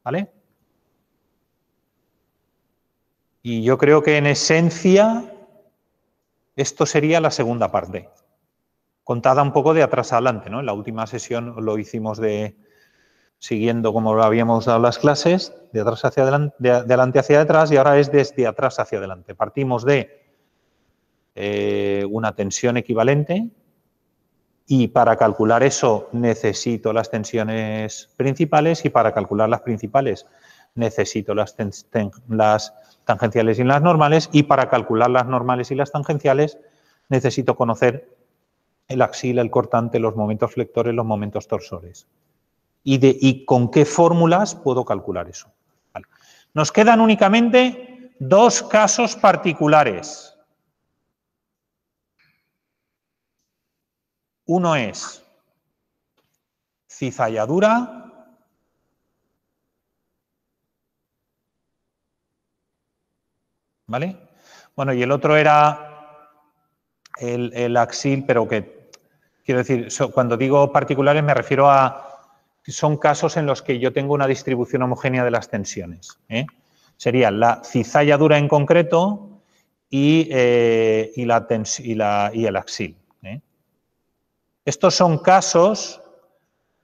¿Vale? Y yo creo que en esencia esto sería la segunda parte, contada un poco de atrás a adelante, ¿no? En la última sesión lo hicimos siguiendo como lo habíamos dado las clases, de atrás hacia adelante, de adelante hacia atrás, y ahora es desde atrás hacia adelante. Partimos de una tensión equivalente y para calcular eso necesito las tensiones principales y para calcular las principales necesito las tangenciales y las normales y para calcular las normales y las tangenciales necesito conocer el axil, el cortante, los momentos flectores, los momentos torsores. ¿Y con qué fórmulas puedo calcular eso? Vale. Nos quedan únicamente dos casos particulares. Uno es cizalladura ¿vale? Bueno, y el otro era el axil, pero que, quiero decir, cuando digo particulares me refiero a que son casos en los que yo tengo una distribución homogénea de las tensiones. Sería la cizalladura en concreto y el axil. Estos son casos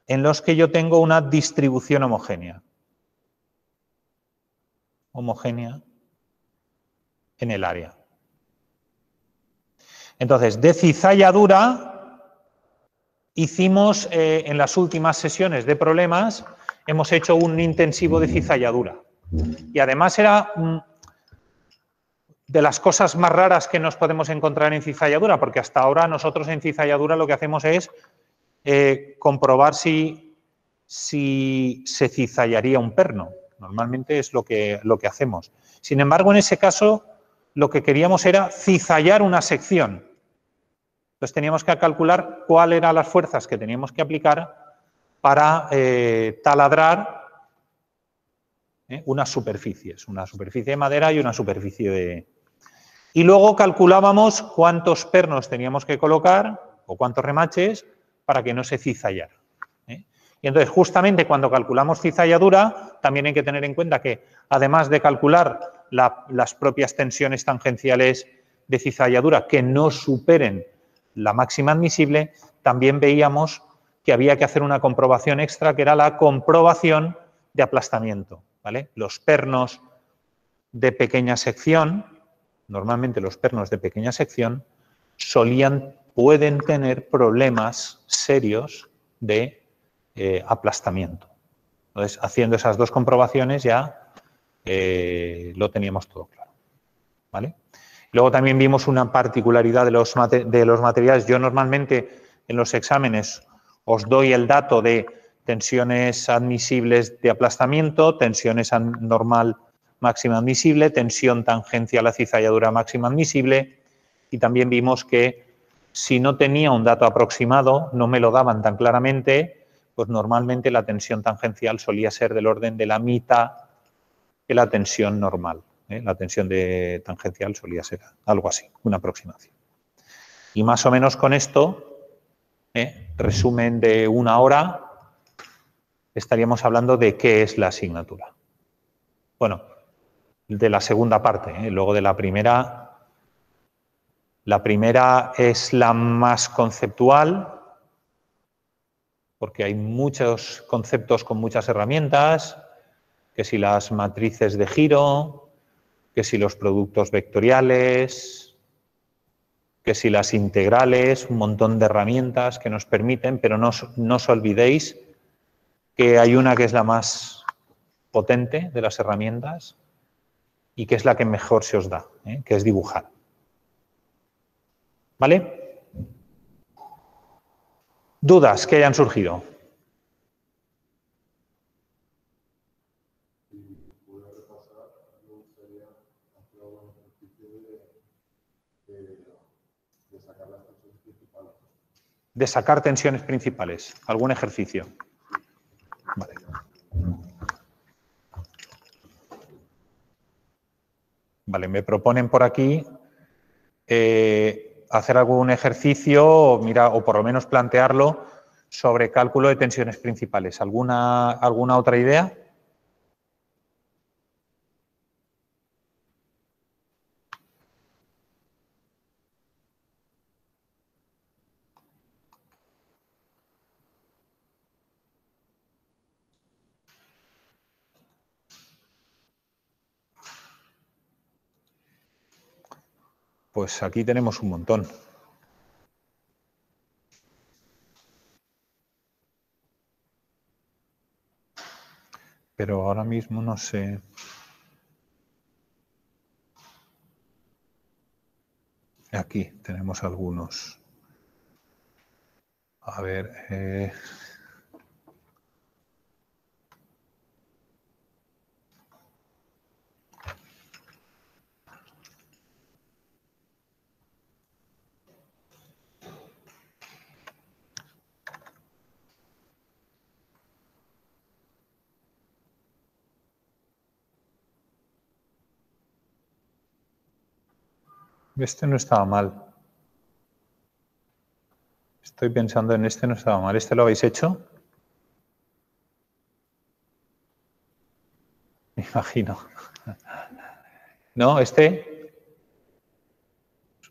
en los que yo tengo una distribución homogénea. Homogénea en el área. Entonces, de cizalladura hicimos en las últimas sesiones de problemas, hemos hecho un intensivo de cizalladura. Y además era de las cosas más raras que nos podemos encontrar en cizalladura, porque hasta ahora nosotros en cizalladura lo que hacemos es comprobar si se cizallaría un perno. Normalmente es lo que hacemos. Sin embargo, en ese caso, lo que queríamos era cizallar una sección. Entonces teníamos que calcular cuáles eran las fuerzas que teníamos que aplicar para taladrar unas superficies, una superficie de madera y una superficie de... Y luego calculábamos cuántos pernos teníamos que colocar o cuántos remaches para que no se cizallara. Y entonces, justamente cuando calculamos cizalladura, también hay que tener en cuenta que, además de calcular las propias tensiones tangenciales de cizalladura que no superen la máxima admisible, también veíamos que había que hacer una comprobación extra, que era la comprobación de aplastamiento. ¿Vale? Los pernos de pequeña sección, normalmente los pernos de pequeña sección, pueden tener problemas serios de aplastamiento. Entonces, haciendo esas dos comprobaciones ya lo teníamos todo claro. ¿Vale? Luego también vimos una particularidad de los materiales. Yo normalmente en los exámenes os doy el dato de tensiones admisibles de aplastamiento, tensiones normal máxima admisible, tensión tangencial a cizalladura máxima admisible, y también vimos que si no tenía un dato aproximado, no me lo daban tan claramente, pues normalmente la tensión tangencial solía ser del orden de la mitad de la tensión normal. La tensión tangencial solía ser algo así, una aproximación. Y más o menos con esto, resumen de 1 hora, estaríamos hablando de qué es la asignatura. Bueno, de la segunda parte, luego de la primera. La primera es la más conceptual, porque hay muchos conceptos con muchas herramientas, que si las matrices de giro, que si los productos vectoriales, que si las integrales, un montón de herramientas que nos permiten, pero no os olvidéis que hay una que es la más potente de las herramientas y que es la que mejor se os da, que es dibujar. ¿Vale? ¿Dudas que hayan surgido? De sacar tensiones principales. ¿Algún ejercicio? Vale. Vale, me proponen por aquí hacer algún ejercicio, o por lo menos plantearlo sobre cálculo de tensiones principales. ¿Alguna otra idea? Pues aquí tenemos un montón. Pero ahora mismo no sé. Aquí tenemos algunos. A ver. Este no estaba mal. Estoy pensando en este, no estaba mal. ¿Este lo habéis hecho? Me imagino. ¿No? ¿Este?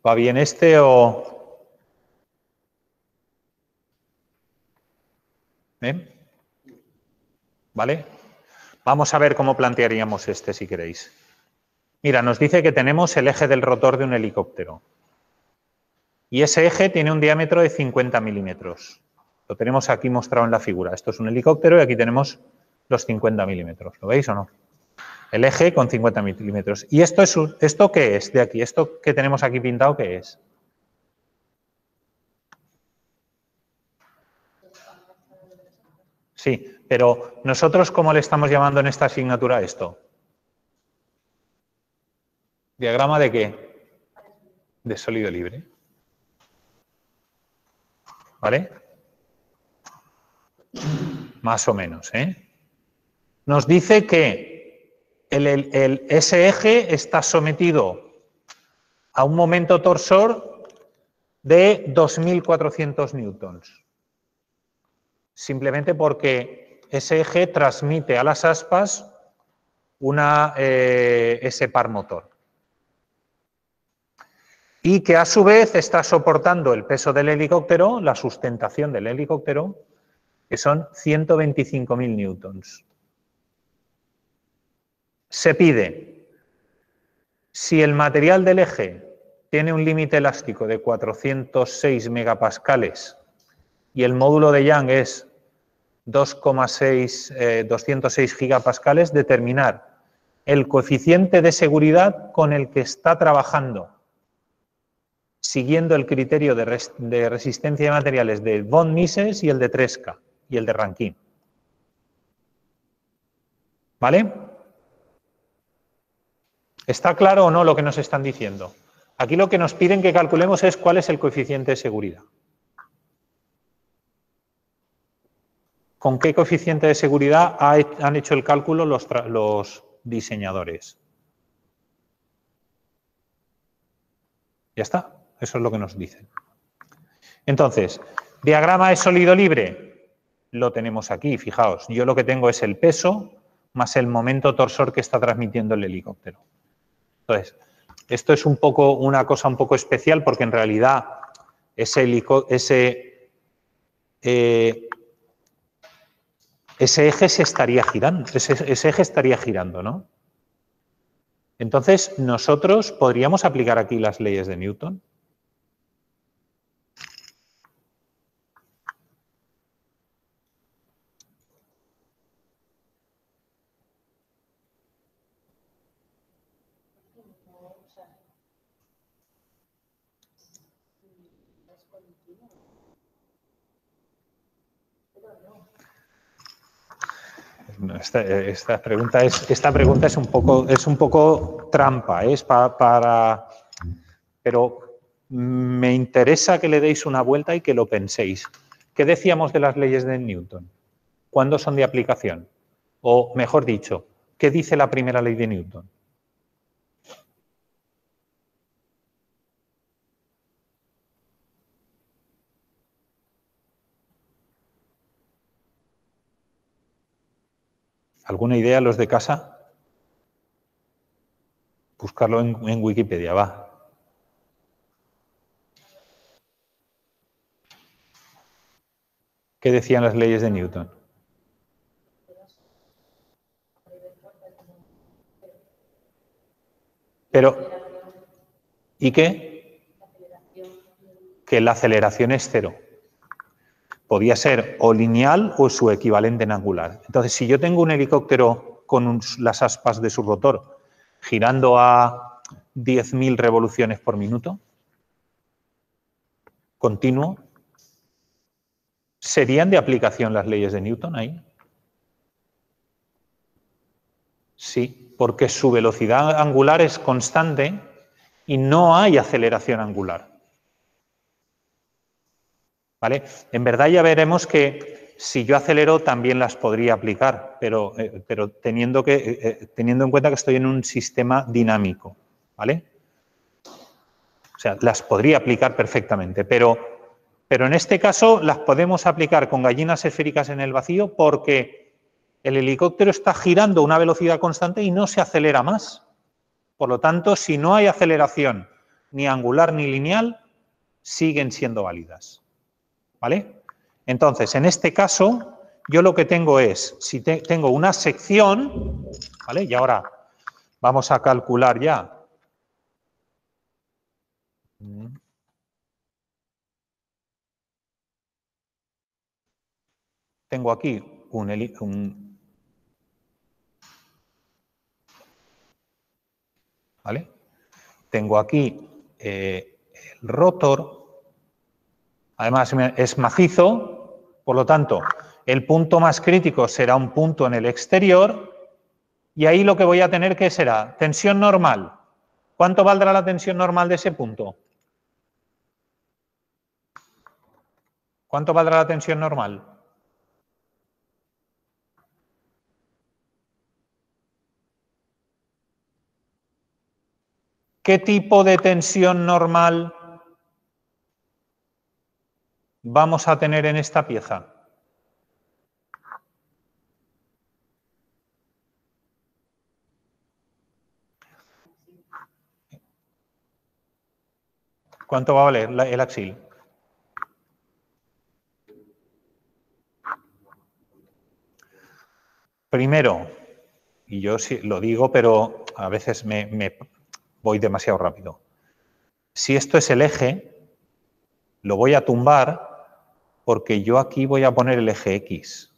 ¿Va bien este o...? ¿Vale? Vamos a ver cómo plantearíamos este, si queréis. Mira, nos dice que tenemos el eje del rotor de un helicóptero. Y ese eje tiene un diámetro de 50 milímetros. Lo tenemos aquí mostrado en la figura. Esto es un helicóptero y aquí tenemos los 50 milímetros. ¿Lo veis o no? El eje con 50 milímetros. ¿Y esto qué es de aquí? ¿Esto que tenemos aquí pintado qué es? Sí, pero nosotros, ¿cómo le estamos llamando en esta asignatura a esto? ¿Diagrama de qué? De sólido libre. ¿Vale? Más o menos, Nos dice que ese eje está sometido a un momento torsor de 2.400 newtons. Simplemente porque ese eje transmite a las aspas ese par motor. Y que a su vez está soportando el peso del helicóptero, la sustentación del helicóptero, que son 125.000 newtons. Se pide, si el material del eje tiene un límite elástico de 406 megapascales y el módulo de Young es 206 gigapascales, determinar el coeficiente de seguridad con el que está trabajando, siguiendo el criterio de resistencia de materiales de von Mises y el de Tresca y el de Rankine. ¿Vale? ¿Está claro o no lo que nos están diciendo? Aquí lo que nos piden que calculemos es cuál es el coeficiente de seguridad. ¿Con qué coeficiente de seguridad han hecho el cálculo los diseñadores? Ya está, eso es lo que nos dicen. Entonces, diagrama de sólido libre, lo tenemos aquí, fijaos, yo lo que tengo es el peso más el momento torsor que está transmitiendo el helicóptero. Entonces, esto es una cosa un poco especial porque en realidad ese eje se estaría girando, ese eje estaría girando, ¿no? Entonces, nosotros podríamos aplicar aquí las leyes de Newton. Esta pregunta es un poco trampa, pero me interesa que le deis una vuelta y que lo penséis. ¿Qué decíamos de las leyes de Newton? ¿Cuándo son de aplicación? O, mejor dicho, ¿qué dice la primera ley de Newton? ¿Alguna idea, los de casa? Buscarlo en Wikipedia, va. ¿Qué decían las leyes de Newton? Pero, ¿y qué? Que la aceleración es cero. Podía ser o lineal o su equivalente en angular. Entonces, si yo tengo un helicóptero con las aspas de su rotor girando a 10.000 revoluciones por minuto, continuo, ¿serían de aplicación las leyes de Newton ahí? Sí, porque su velocidad angular es constante y no hay aceleración angular. ¿Vale? En verdad ya veremos que si yo acelero también las podría aplicar, pero teniendo en cuenta que estoy en un sistema dinámico. ¿Vale? O sea, las podría aplicar perfectamente, pero en este caso las podemos aplicar con gallinas esféricas en el vacío porque el helicóptero está girando a una velocidad constante y no se acelera más. Por lo tanto, si no hay aceleración ni angular ni lineal, siguen siendo válidas. ¿Vale? Entonces, en este caso, yo lo que tengo es, si tengo una sección, ¿vale? Y ahora vamos a calcular ya. Tengo aquí ¿vale? Tengo aquí el rotor, además es macizo, por lo tanto, el punto más crítico será un punto en el exterior y ahí lo que voy a tener que será tensión normal. ¿Cuánto valdrá la tensión normal de ese punto? ¿Cuánto valdrá la tensión normal? ¿Qué tipo de tensión normal vamos a tener en esta pieza? ¿Cuánto va a valer el axil? Primero, y yo sí lo digo, pero a veces me voy demasiado rápido. Si esto es el eje, lo voy a tumbar porque yo aquí voy a poner el eje X.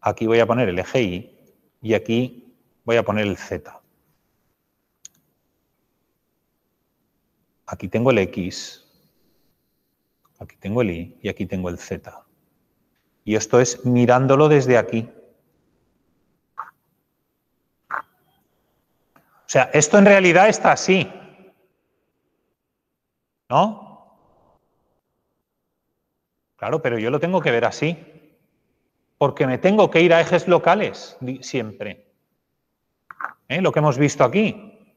Aquí voy a poner el eje Y y aquí voy a poner el Z. Aquí tengo el X, aquí tengo el Y y aquí tengo el Z. Y esto es mirándolo desde aquí. O sea, esto en realidad está así, ¿no? Claro, pero yo lo tengo que ver así, porque me tengo que ir a ejes locales siempre. Lo que hemos visto aquí.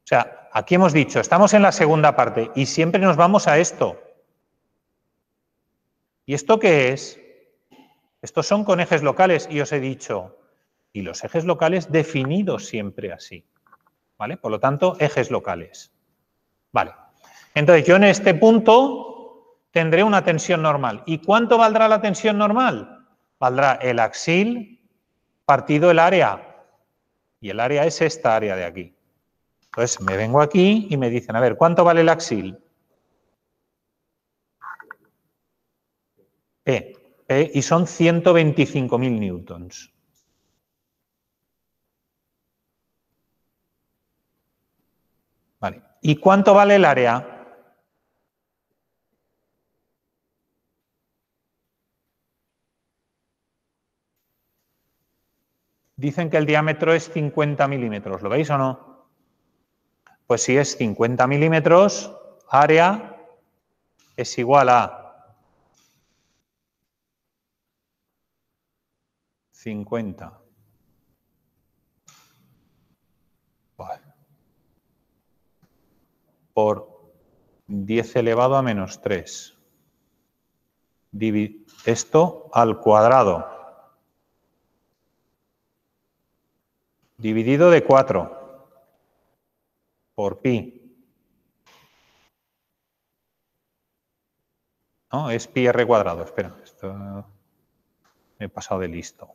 O sea, aquí hemos dicho, estamos en la segunda parte y siempre nos vamos a esto. ¿Y esto qué es? Estos son con ejes locales y os he dicho, y los ejes locales definidos siempre así. ¿Vale? Por lo tanto, ejes locales. Vale. Entonces, yo en este punto tendré una tensión normal. ¿Y cuánto valdrá la tensión normal? Valdrá el axil partido el área. Y el área es esta área de aquí. Entonces, me vengo aquí y me dicen, a ver, ¿cuánto vale el axil? P. Y son 125.000 newtons. Vale. ¿Y cuánto vale el área? Dicen que el diámetro es 50 milímetros. ¿Lo veis o no? Pues si es 50 milímetros, área es igual a 50. Vale. Por 10 elevado a menos 3. Esto al cuadrado. Dividido de 4 por pi. No, es pi r cuadrado. Espera, esto me he pasado de listo.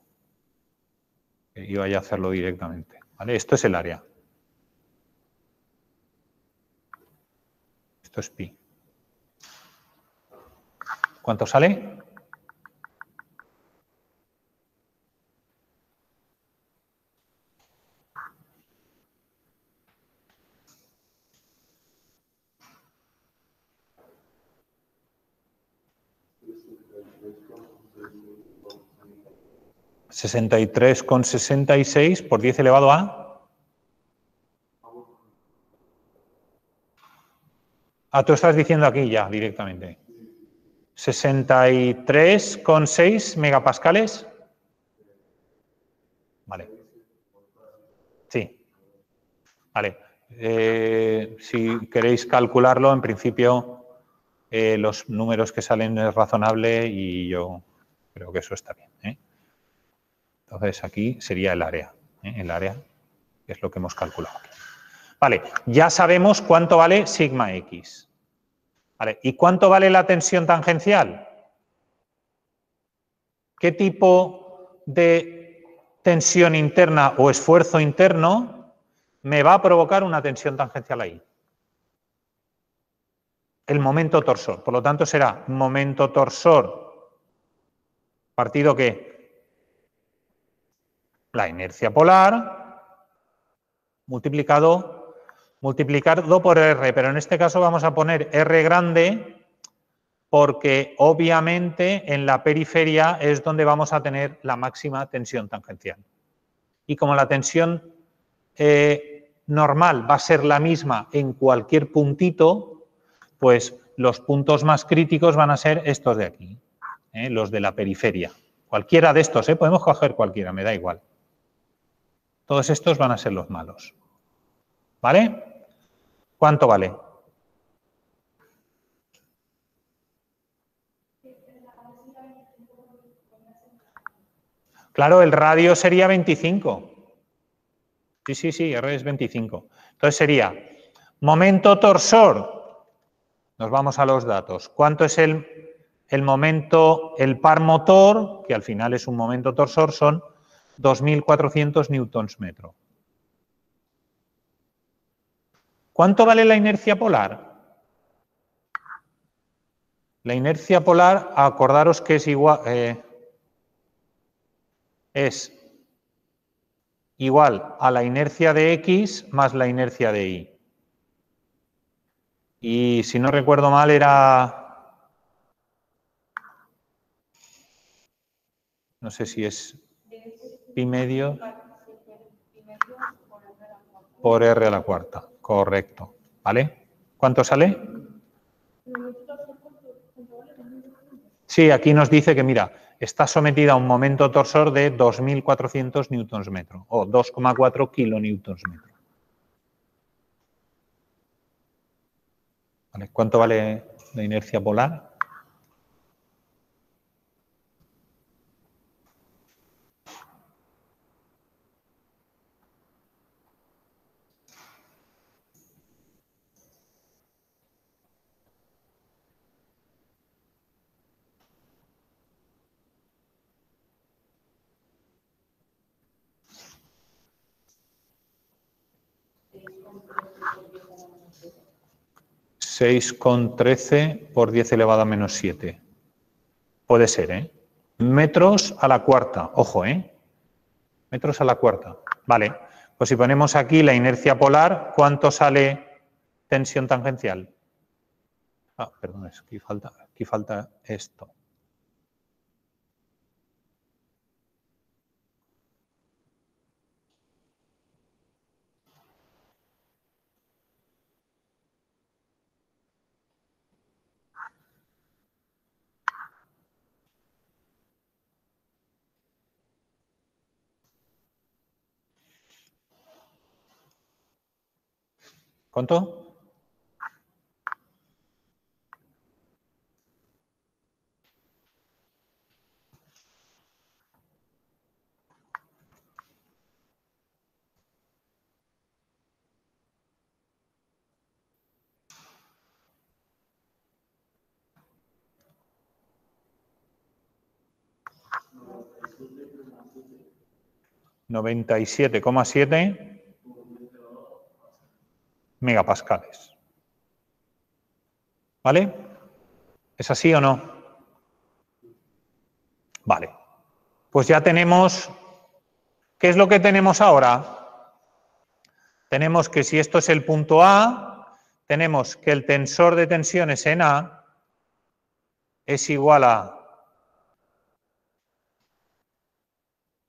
Iba ya a hacerlo directamente. ¿Vale? Esto es el área. Esto es pi. ¿Cuánto sale? $63,66 por 10 elevado a... Ah, tú estás diciendo aquí ya directamente. 63,6 megapascales. Vale. Sí. Vale. Si queréis calcularlo, en principio los números que salen es razonable y yo creo que eso está bien. Entonces aquí sería el área. El área es lo que hemos calculado aquí. Vale, ya sabemos cuánto vale sigma x. Vale, ¿y cuánto vale la tensión tangencial? ¿Qué tipo de tensión interna o esfuerzo interno me va a provocar una tensión tangencial ahí? El momento torsor. Por lo tanto, será momento torsor partido ¿qué? La inercia polar multiplicado por R. Pero en este caso vamos a poner R grande porque obviamente en la periferia es donde vamos a tener la máxima tensión tangencial. Y como la tensión normal va a ser la misma en cualquier puntito, pues los puntos más críticos van a ser estos de aquí, los de la periferia. Cualquiera de estos, podemos coger cualquiera, me da igual. Todos estos van a ser los malos. ¿Vale? ¿Cuánto vale? Claro, el radio sería 25. Sí, R es 25. Entonces sería momento torsor. Nos vamos a los datos. ¿Cuánto es el momento, el par motor, que al final es un momento torsor, son 2.400 newtons metro? ¿Cuánto vale la inercia polar? La inercia polar, acordaros que es igual a la inercia de X más la inercia de Y. Y si no recuerdo mal era No sé si es pi medio por r a la cuarta. Correcto. ¿Vale? ¿Cuánto sale? Sí, aquí nos dice que, mira, está sometida a un momento torsor de 2.400 newtons metro o 2,4 kilonewtons metro. ¿Vale? ¿Cuánto vale la inercia polar? ...6,13 por 10 elevado a menos 7. Puede ser, ¿eh? Metros a la cuarta. Ojo, ¿eh? Metros a la cuarta. Vale. Pues si ponemos aquí la inercia polar, ¿cuánto sale tensión tangencial? Ah, perdón, aquí falta esto. ¿Cuánto? ...97,7 megapascales. ¿Vale? ¿Es así o no? Vale. Pues ya tenemos... ¿Qué es lo que tenemos ahora? Tenemos que si esto es el punto A, tenemos que el tensor de tensiones en A es igual a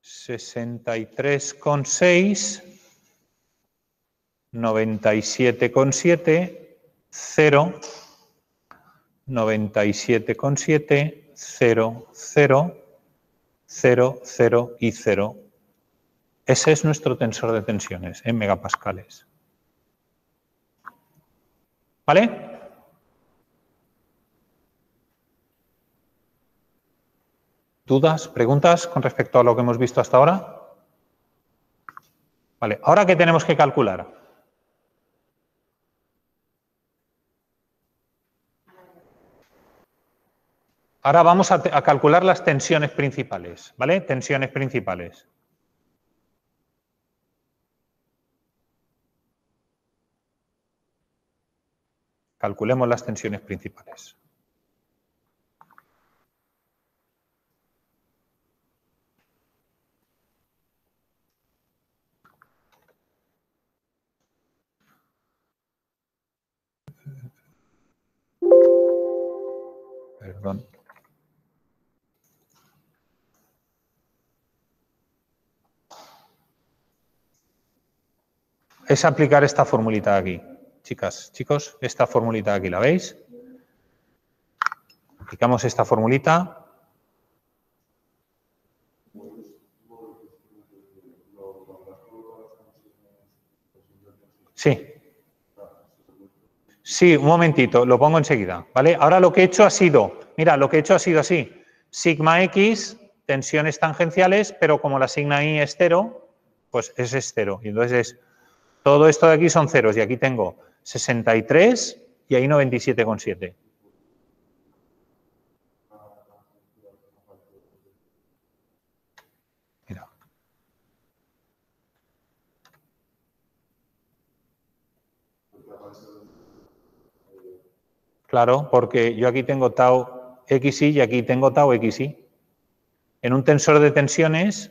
63,6, 97,7, 0, 97,7, 0, 0, 0, 0 y 0. Ese es nuestro tensor de tensiones en megapascales. ¿Vale? ¿Dudas, preguntas con respecto a lo que hemos visto hasta ahora? Vale, ¿ahora qué tenemos que calcular? Ahora vamos a calcular las tensiones principales, ¿vale? Tensiones principales. Calculemos las tensiones principales. Perdón. Es aplicar esta formulita de aquí. Chicas, chicos, esta formulita de aquí, ¿la veis? Aplicamos esta formulita. Sí. Sí, un momentito, lo pongo enseguida, ¿vale? Ahora lo que he hecho ha sido, mira, lo que he hecho ha sido así. Sigma X, tensiones tangenciales, pero como la sigma I es 0, pues ese es 0. Y entonces todo esto de aquí son ceros y aquí tengo 63 y ahí 97,7. Mira. Claro, porque yo aquí tengo tau xi y aquí tengo tau xi. En un tensor de tensiones,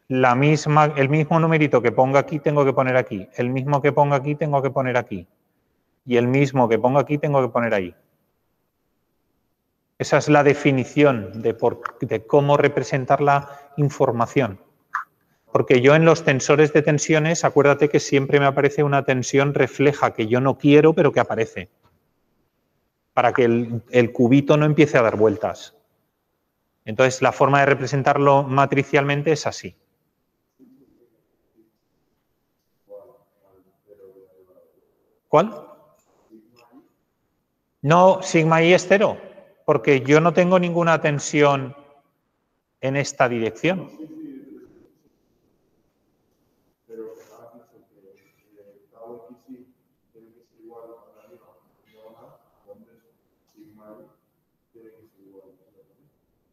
el mismo numerito que ponga aquí tengo que poner aquí, el mismo que ponga aquí tengo que poner aquí y el mismo que ponga aquí tengo que poner ahí. Esa es la definición de cómo representar la información. Porque yo en los tensores de tensiones, acuérdate que siempre me aparece una tensión refleja que yo no quiero, pero que aparece. Para que el cubito no empiece a dar vueltas. Entonces, la forma de representarlo matricialmente es así. ¿Cuál? No, sigma i es 0, porque yo no tengo ninguna tensión en esta dirección.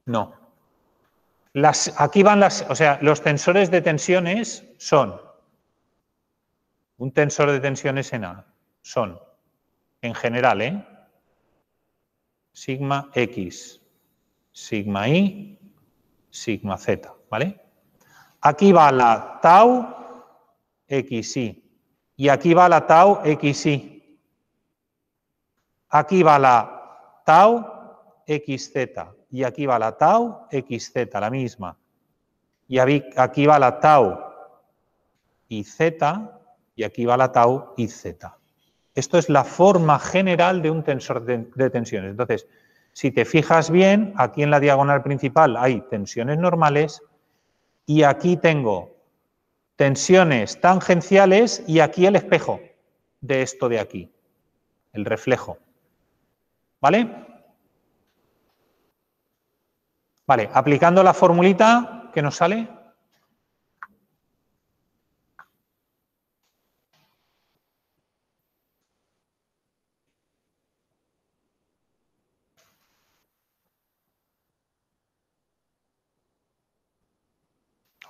No. Aquí van o sea, los tensores de tensiones son, un tensor de tensiones en A, son, en general, sigma X, sigma Y, sigma Z, ¿vale? Aquí va la tau XY y aquí va la tau XY. Aquí va la tau XZ y aquí va la tau XZ, la misma. Y aquí va la tau IZ y aquí va la tau IZ. Esto es la forma general de un tensor de tensiones. Entonces, si te fijas bien, aquí en la diagonal principal hay tensiones normales y aquí tengo tensiones tangenciales y aquí el espejo de esto de aquí, el reflejo. ¿Vale? Vale, aplicando la formulita que nos sale.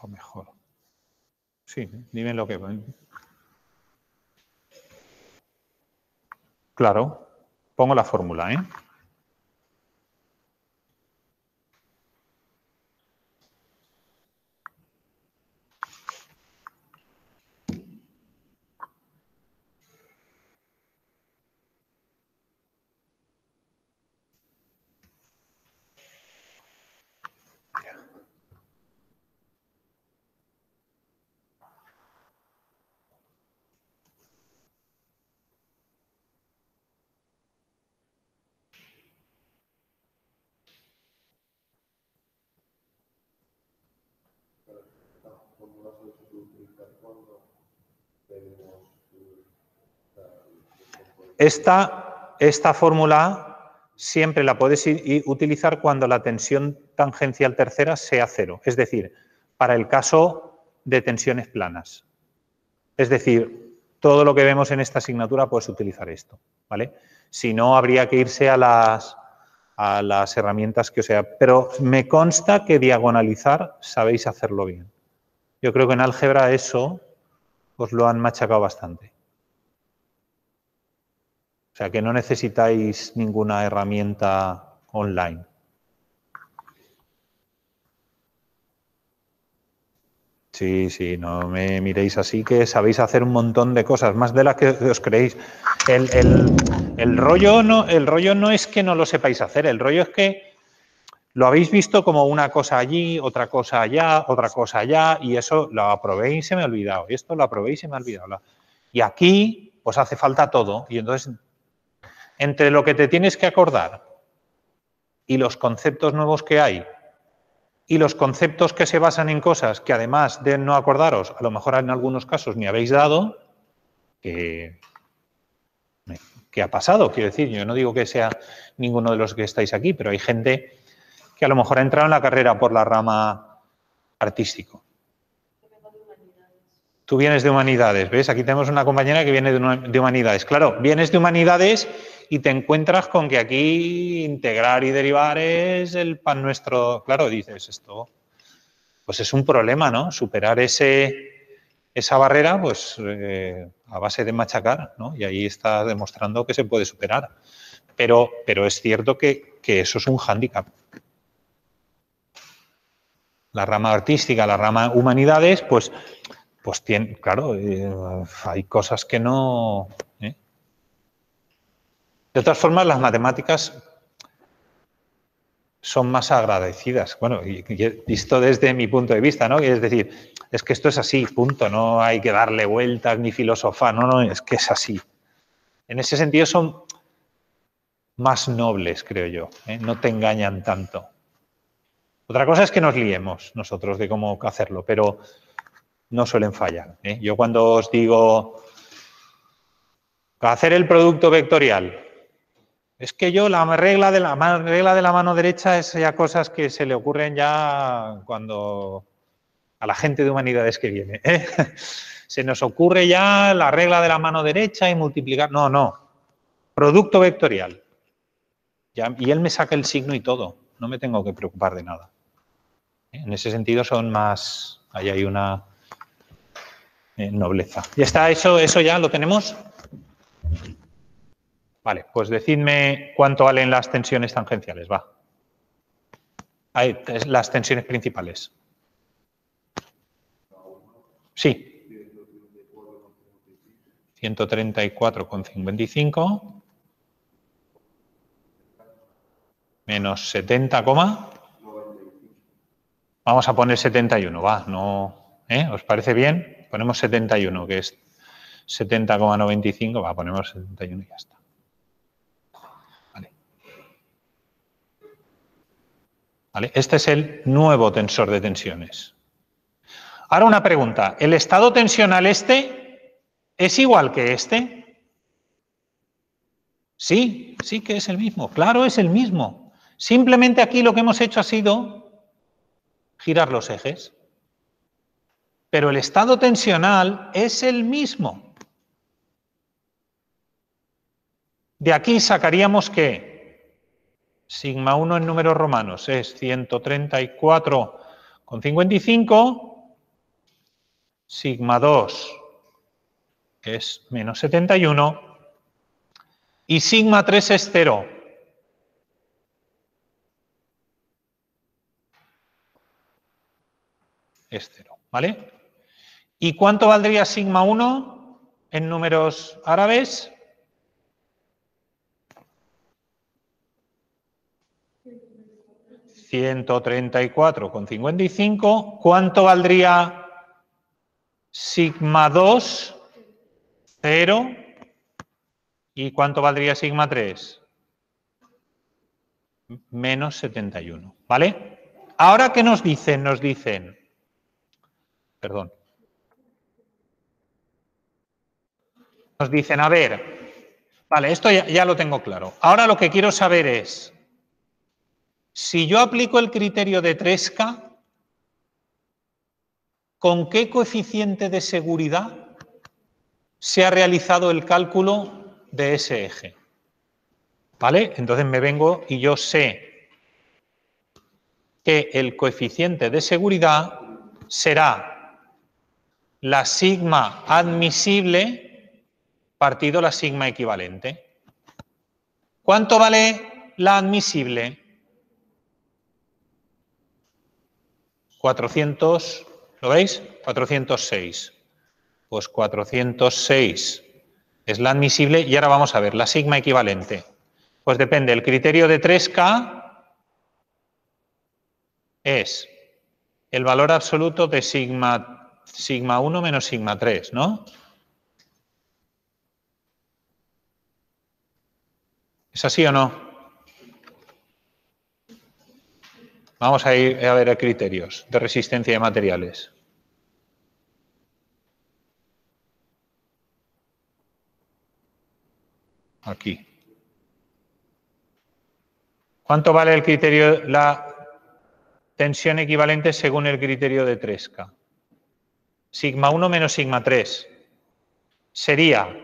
O mejor. Sí, dime lo que... Claro, pongo la fórmula, ¿eh? Esta fórmula siempre la puedes utilizar cuando la tensión tangencial tercera sea 0, es decir, para el caso de tensiones planas. Es decir, todo lo que vemos en esta asignatura puedes utilizar esto, ¿vale? Si no, habría que irse a las herramientas que os sea. Pero me consta que diagonalizar sabéis hacerlo bien. Yo creo que en álgebra eso os lo han machacado bastante. O sea, que no necesitáis ninguna herramienta online. Sí, sí, no me miréis así, que sabéis hacer un montón de cosas, más de las que os creéis. El rollo no es que no lo sepáis hacer, el rollo es que lo habéis visto como una cosa allí, otra cosa allá, otra cosa allá, y eso lo aprobé y se me ha olvidado, y esto lo aprobé y se me ha olvidado. Y aquí, pues hace falta todo, y entonces, entre lo que te tienes que acordar y los conceptos nuevos que hay, y los conceptos que se basan en cosas que además de no acordaros, a lo mejor en algunos casos ni habéis dado, ¿qué ha pasado? Quiero decir, yo no digo que sea ninguno de los que estáis aquí, pero hay gente que a lo mejor ha entrado en la carrera por la rama artístico. Tú vienes de humanidades, ¿ves? Aquí tenemos una compañera que viene de humanidades. Claro, vienes de humanidades y te encuentras con que aquí integrar y derivar es el pan nuestro. Claro, dices esto, pues es un problema, ¿no? Superar esa barrera, pues a base de machacar, ¿no? Y ahí está demostrando que se puede superar. Pero es cierto que eso es un hándicap. La rama artística, la rama humanidades, pues tiene, claro, hay cosas que no... De todas formas, las matemáticas son más agradecidas. Bueno, y visto desde mi punto de vista, ¿no? Es decir, es que esto es así, punto. No hay que darle vueltas ni filosofar. No, es que es así. En ese sentido son más nobles, creo yo. No te engañan tanto. Otra cosa es que nos liemos nosotros de cómo hacerlo, pero no suelen fallar. Yo cuando os digo hacer el producto vectorial, es que yo la regla de la mano derecha es ya cosas que se le ocurren ya cuando a la gente de humanidades que viene. Se nos ocurre ya la regla de la mano derecha y multiplicar. No, no. Producto vectorial. Ya, y él me saca el signo y todo. No me tengo que preocupar de nada. En ese sentido son más... Ahí hay una nobleza. ¿Ya está eso ya lo tenemos? Vale, pues decidme cuánto valen las tensiones tangenciales, va. Ahí, las tensiones principales. Sí. 134,55 menos 70, vamos a poner 71, va, no, ¿os parece bien? Ponemos 71, que es 70,95, va, ponemos 71 y ya está. Vale, este es el nuevo tensor de tensiones. Ahora una pregunta, ¿el estado tensional este es igual que este? Sí, sí que es el mismo, claro, es el mismo. Simplemente aquí lo que hemos hecho ha sido girar los ejes. Pero el estado tensional es el mismo. De aquí sacaríamos que sigma 1 en números romanos es 134,55, sigma 2 es menos 71 y sigma 3 es 0. Es 0, ¿vale? ¿Y cuánto valdría sigma 1 en números árabes? $134,55. ¿Cuánto valdría sigma 2? 0. ¿Y cuánto valdría sigma 3? Menos 71. ¿Vale? Ahora, ¿qué nos dicen? Nos dicen, perdón. Nos dicen, a ver, vale, esto ya lo tengo claro. Ahora lo que quiero saber es, si yo aplico el criterio de Tresca, ¿con qué coeficiente de seguridad se ha realizado el cálculo de ese eje? ¿Vale? Entonces me vengo y yo sé que el coeficiente de seguridad será la sigma admisible partido la sigma equivalente. ¿Cuánto vale la admisible? 400, ¿lo veis? 406. Pues 406 es la admisible y ahora vamos a ver la sigma equivalente. Pues depende, el criterio de 3K es el valor absoluto de sigma 1 menos sigma 3, ¿no? ¿Es así o no? Vamos a ir a ver criterios de resistencia de materiales. Aquí. ¿Cuánto vale el criterio, la tensión equivalente según el criterio de 3K? Sigma 1 menos sigma 3. Sería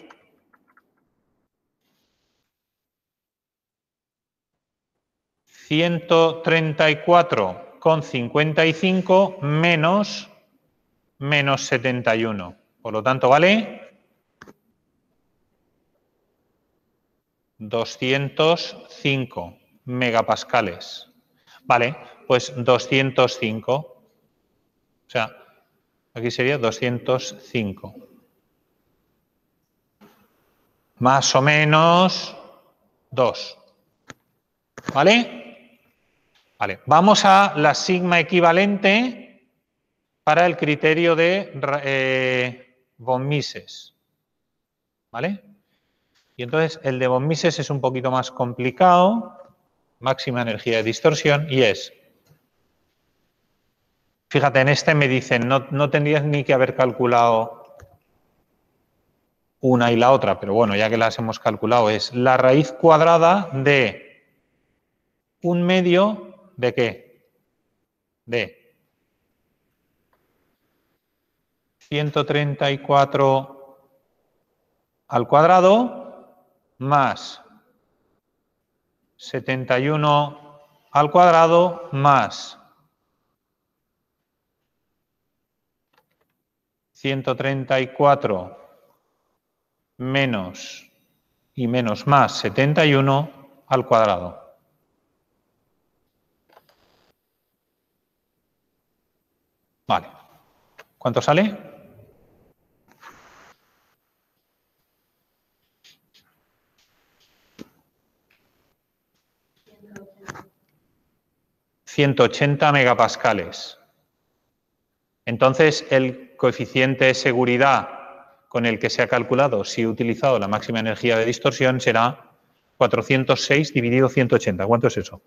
$134,55 menos 71. Por lo tanto, vale 205 megapascales. Vale, pues 205. O sea, aquí sería 205. Más o menos 2. ¿Vale? Vale, vamos a la sigma equivalente para el criterio de von Mises. ¿Vale? Y entonces el de von Mises es un poquito más complicado, máxima energía de distorsión, y es, fíjate, en este me dicen, no tendrías ni que haber calculado una y la otra, pero bueno, ya que las hemos calculado, es la raíz cuadrada de un medio de ¿qué? De 134 al cuadrado más 71 al cuadrado más 134 menos y menos más 71 al cuadrado. Vale. ¿Cuánto sale? 180 megapascales. Entonces, el coeficiente de seguridad con el que se ha calculado si he utilizado la máxima energía de distorsión será 406 dividido 180. ¿Cuánto es eso?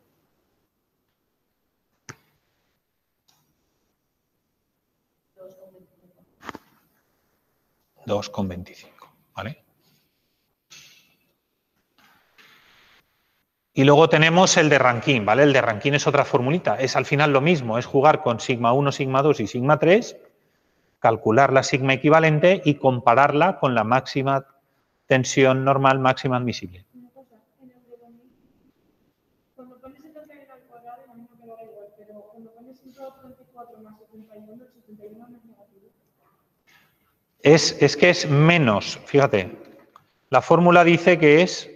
2,25. ¿Vale? Y luego tenemos el de Rankine, ¿vale? El de Rankine es otra formulita. Es al final lo mismo, es jugar con sigma 1, sigma 2 y sigma 3, calcular la sigma equivalente y compararla con la máxima tensión normal máxima admisible. Cuando pones 70 al cuadrado, a mí no me da igual, pero cuando pones 134 más 71, el 71 no es negativo. Es que es menos, fíjate. La fórmula dice que es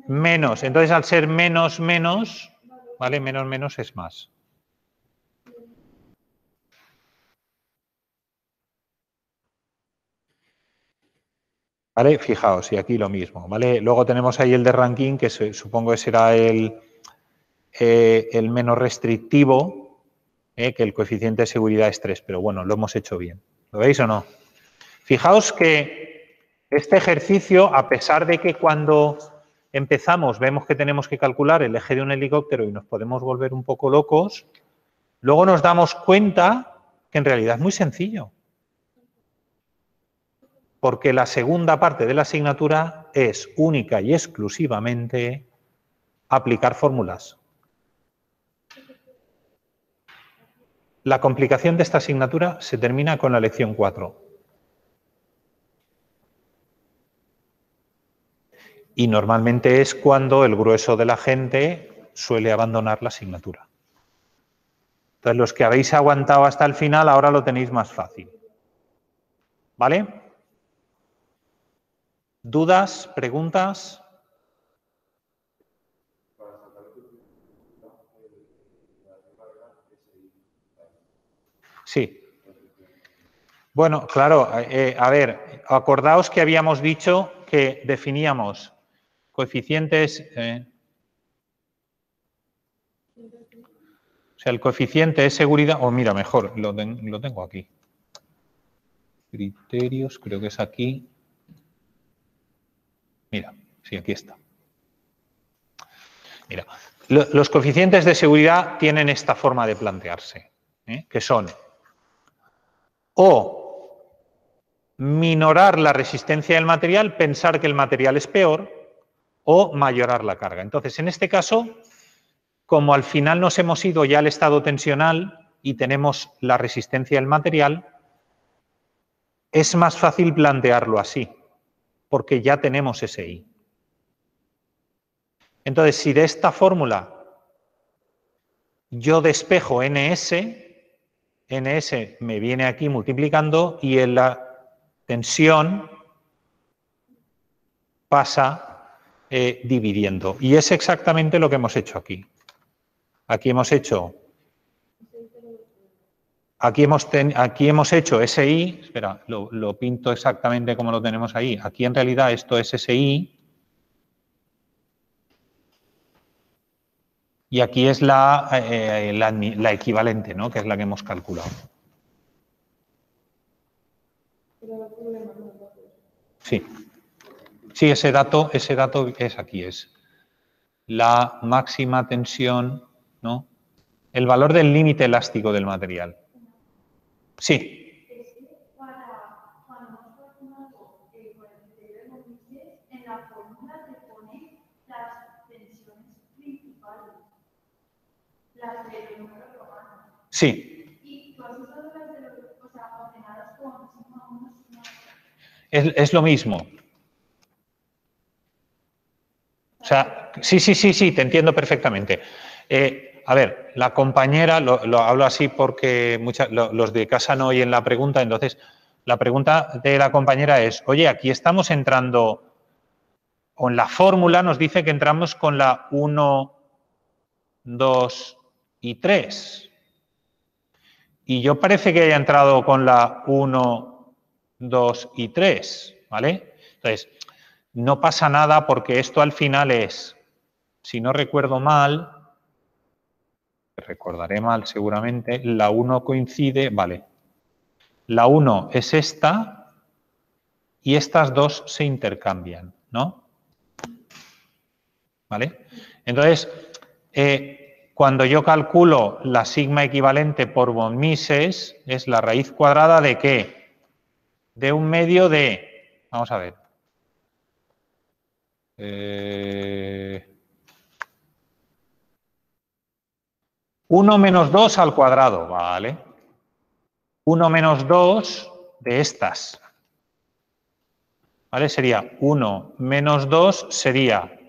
menos. Entonces, al ser menos, menos, ¿vale? Menos, menos es más. ¿Vale? Fijaos, y aquí lo mismo, ¿vale? Luego tenemos ahí el de Rankine, que supongo que será el menos restrictivo, que el coeficiente de seguridad es 3, pero bueno, lo hemos hecho bien. ¿Lo veis o no? Fijaos que este ejercicio, a pesar de que cuando empezamos vemos que tenemos que calcular el eje de un helicóptero y nos podemos volver un poco locos, luego nos damos cuenta que en realidad es muy sencillo. Porque la segunda parte de la asignatura es única y exclusivamente aplicar fórmulas. La complicación de esta asignatura se termina con la lección 4. Y normalmente es cuando el grueso de la gente suele abandonar la asignatura. Entonces, los que habéis aguantado hasta el final, ahora lo tenéis más fácil. ¿Vale? ¿Dudas? ¿Preguntas? Sí. Bueno, claro, a ver, acordaos que habíamos dicho que definíamos coeficientes, o sea, el coeficiente de seguridad, o mira, mejor, lo tengo aquí. Criterios, creo que es aquí. Mira, sí, aquí está. Mira, los coeficientes de seguridad tienen esta forma de plantearse, que son o minorar la resistencia del material, pensar que el material es peor, o mayorar la carga. Entonces, en este caso, como al final nos hemos ido ya al estado tensional y tenemos la resistencia del material, es más fácil plantearlo así, porque ya tenemos ese I. Entonces, si de esta fórmula yo despejo NS, NS me viene aquí multiplicando y en la tensión pasa dividiendo. Y es exactamente lo que hemos hecho aquí. Aquí hemos hecho SI, espera, lo pinto exactamente como lo tenemos ahí. Aquí en realidad esto es SI Y aquí es la equivalente, ¿no? Que es la que hemos calculado. Sí. Sí, ese dato es aquí, es la máxima tensión, ¿no? El valor del límite elástico del material. Sí. En la fórmula te pone las tensiones principales, las de número romano. Sí. Y tú has usado las de los, o sea, ordenadas con sigma 1, sigma 2. Es lo mismo. O sea, sí, te entiendo perfectamente. A ver, la compañera, lo hablo así porque los de casa no oyen la pregunta, entonces la pregunta de la compañera es, oye, aquí estamos entrando, con la fórmula nos dice que entramos con la 1, 2 y 3. Y yo parece que haya entrado con la 1, 2 y 3, ¿vale? Entonces, no pasa nada porque esto al final es, si no recuerdo mal, recordaré mal seguramente, la 1 coincide, vale. La 1 es esta y estas dos se intercambian, ¿no? ¿Vale? Entonces, cuando yo calculo la sigma equivalente por von Mises, es la raíz cuadrada de ¿qué? De un medio de, vamos a ver, 1 menos 2 al cuadrado, ¿vale? 1 menos 2 de estas. ¿Vale? Sería 1 menos 2 sería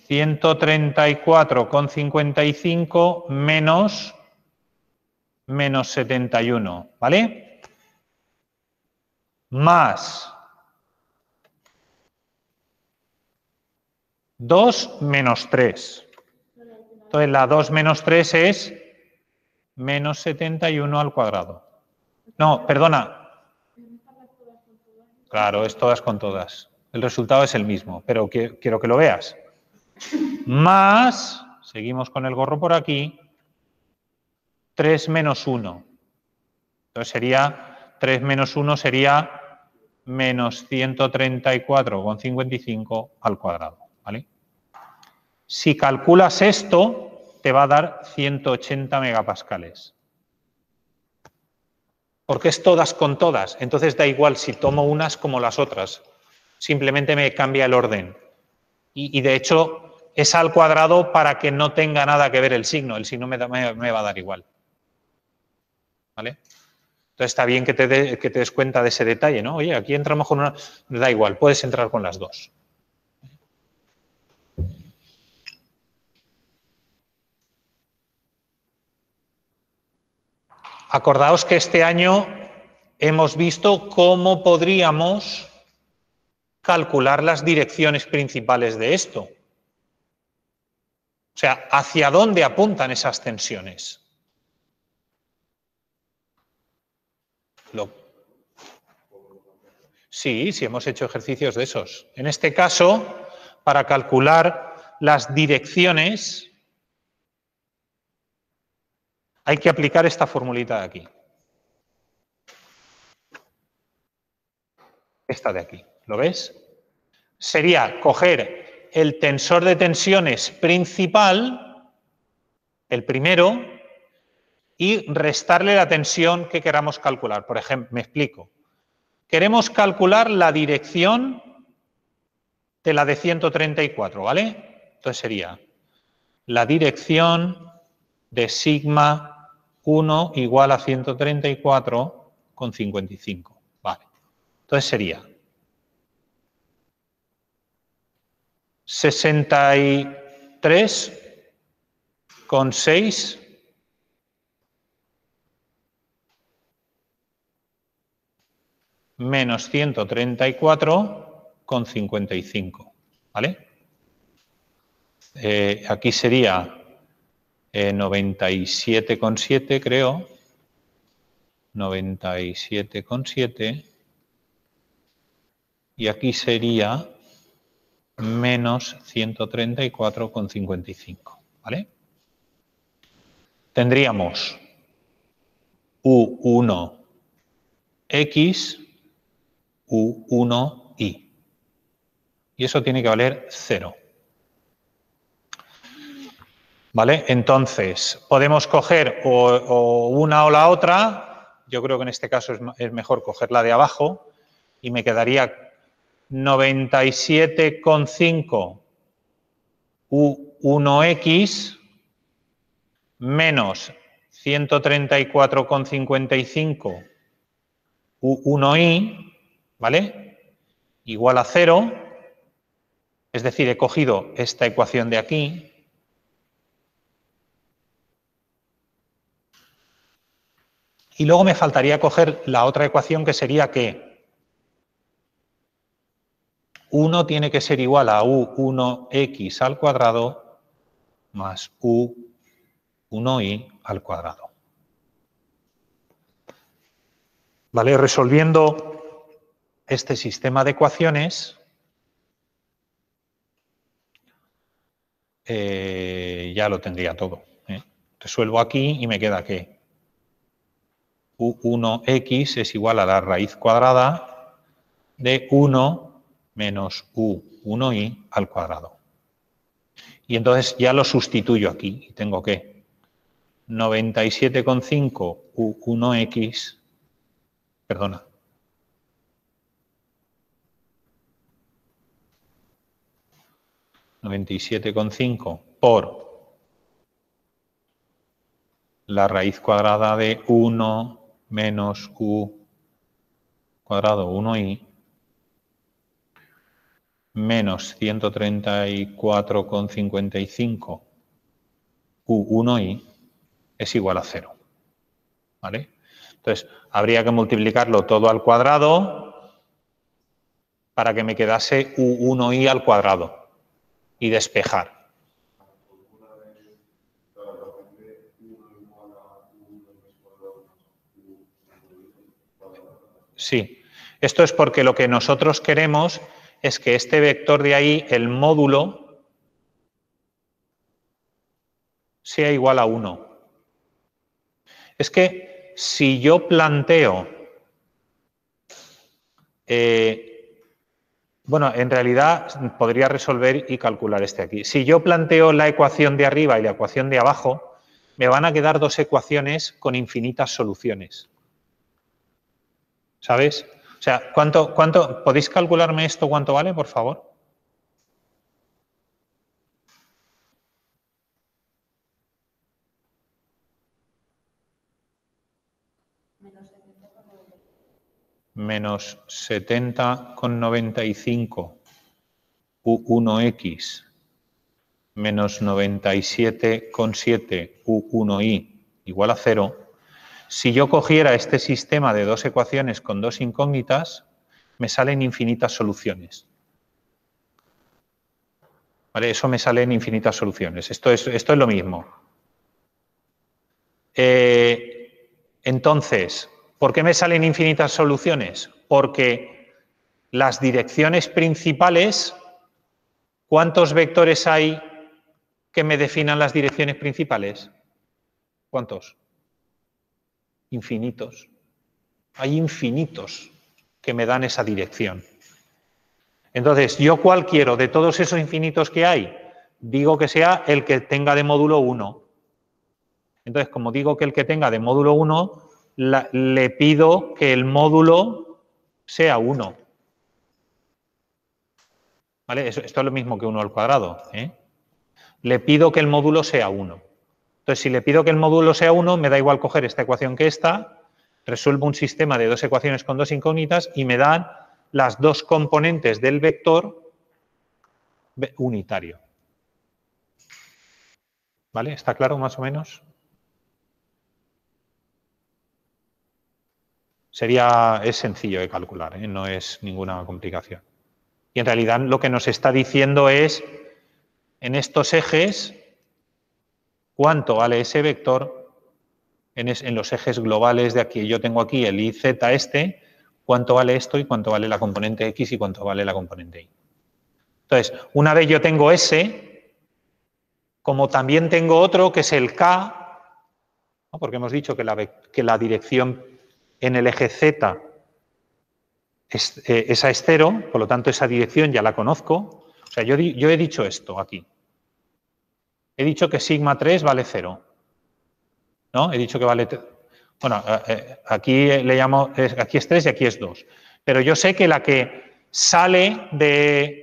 134,55 menos 71, ¿vale? Más 2 menos 3. Entonces la 2 menos 3 es menos 71 al cuadrado. No, perdona. Claro, es todas con todas. El resultado es el mismo, pero quiero que lo veas. Más, seguimos con el gorro por aquí, 3 menos 1. Entonces sería, 3 menos 1 sería menos 134,55 al cuadrado, ¿vale? Si calculas esto, te va a dar 180 megapascales. Porque es todas con todas. Entonces da igual si tomo unas como las otras. Simplemente me cambia el orden. Y de hecho, es al cuadrado para que no tenga nada que ver el signo. El signo me va a dar igual. ¿Vale? Entonces está bien que te des cuenta de ese detalle, ¿no? Oye, aquí entramos con una... Da igual, puedes entrar con las dos. Acordaos que este año hemos visto cómo podríamos calcular las direcciones principales de esto. O sea, ¿hacia dónde apuntan esas tensiones? Sí, hemos hecho ejercicios de esos. En este caso, para calcular las direcciones, hay que aplicar esta formulita de aquí. Esta de aquí, ¿lo ves? Sería coger el tensor de tensiones principal, el primero, y restarle la tensión que queramos calcular. Por ejemplo, me explico. Queremos calcular la dirección de la de 134, ¿vale? Entonces sería la dirección de sigma 1 igual a 134,55. Vale. Entonces sería 63,6 menos 134,55. ¿Vale? Aquí sería 97,7, creo. 97,7. Y aquí sería menos 134,55. ¿Vale? Tendríamos U1X, U1Y. Y eso tiene que valer 0. ¿Vale? Entonces, podemos coger o una o la otra. Yo creo que en este caso es mejor coger la de abajo y me quedaría 97,5 U1X menos 134,55 U1Y, ¿vale? Igual a 0. Es decir, he cogido esta ecuación de aquí. Y luego me faltaría coger la otra ecuación, que sería que 1 tiene que ser igual a U1X al cuadrado más U1Y al cuadrado. ¿Vale? Resolviendo este sistema de ecuaciones, ya lo tendría todo. Resuelvo aquí y me queda que U1X es igual a la raíz cuadrada de 1 menos U1Y al cuadrado. Y entonces ya lo sustituyo aquí y tengo que 97,5 U1X, perdona, 97,5 por la raíz cuadrada de 1 menos U cuadrado 1Y menos 134,55 U1Y es igual a 0. ¿Vale? Entonces, habría que multiplicarlo todo al cuadrado para que me quedase U1Y al cuadrado y despejar. Sí, esto es porque lo que nosotros queremos es que este vector de ahí, el módulo, sea igual a 1. Es que si yo planteo, bueno, en realidad podría resolver y calcular este aquí. Si yo planteo la ecuación de arriba y la ecuación de abajo, me van a quedar dos ecuaciones con infinitas soluciones. ¿Sabes? O sea, ¿cuánto podéis calcularme esto cuánto vale, por favor? Menos 70,95 U1X menos 97,7 U1Y igual a 0. Si yo cogiera este sistema de dos ecuaciones con dos incógnitas, me salen infinitas soluciones. ¿Vale? Eso me sale en infinitas soluciones. Esto es lo mismo. Entonces, ¿por qué me salen infinitas soluciones? Porque las direcciones principales, ¿cuántos vectores hay que me definan las direcciones principales? ¿Cuántos? Infinitos. Hay infinitos que me dan esa dirección. Entonces, ¿yo cuál quiero? De todos esos infinitos que hay, digo que sea el que tenga de módulo 1. Entonces, como digo que el que tenga de módulo 1, le pido que el módulo sea 1. ¿Vale? Esto es lo mismo que 1 al cuadrado. Le pido que el módulo sea 1. Entonces, si le pido que el módulo sea 1, me da igual coger esta ecuación que esta, resuelvo un sistema de dos ecuaciones con dos incógnitas y me dan las dos componentes del vector unitario. ¿Vale? ¿Está claro más o menos? Es sencillo de calcular, no es ninguna complicación. Y en realidad lo que nos está diciendo es, en estos ejes, cuánto vale ese vector en los ejes globales de aquí. Yo tengo aquí el IZ cuánto vale esto y cuánto vale la componente X y cuánto vale la componente Y. Entonces, una vez yo tengo ese, como también tengo otro que es el K, ¿no? Porque hemos dicho que la dirección en el eje Z esa es 0, por lo tanto esa dirección ya la conozco. O sea, yo he dicho esto aquí. He dicho que sigma 3 vale 0. ¿No? He dicho que vale... Bueno, aquí le llamo... Aquí es 3 y aquí es 2. Pero yo sé que la que sale de...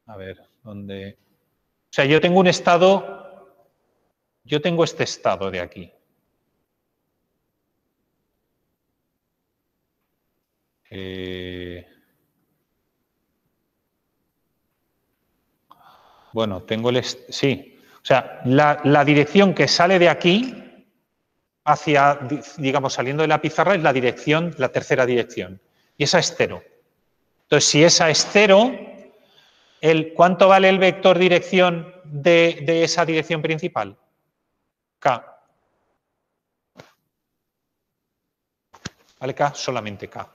A ver, ¿dónde...? O sea, yo tengo un estado... Yo tengo este estado de aquí. Bueno, tengo el... Sí. O sea, la dirección que sale de aquí hacia, digamos, saliendo de la pizarra es la dirección, la tercera dirección. Y esa es 0. Entonces, si esa es 0, ¿cuánto vale el vector dirección de esa dirección principal? K. ¿Vale? K, solamente K.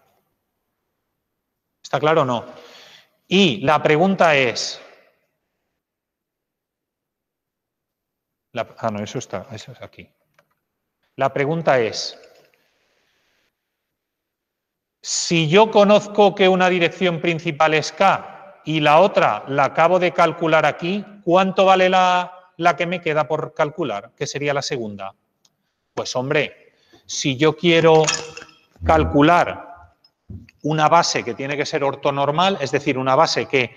¿Está claro o no? Y la pregunta es... no, eso es aquí. La pregunta es, si yo conozco que una dirección principal es K y la otra la acabo de calcular aquí, ¿cuánto vale la que me queda por calcular? Que sería la segunda. Pues hombre, si yo quiero calcular una base que tiene que ser ortonormal, es decir, una base que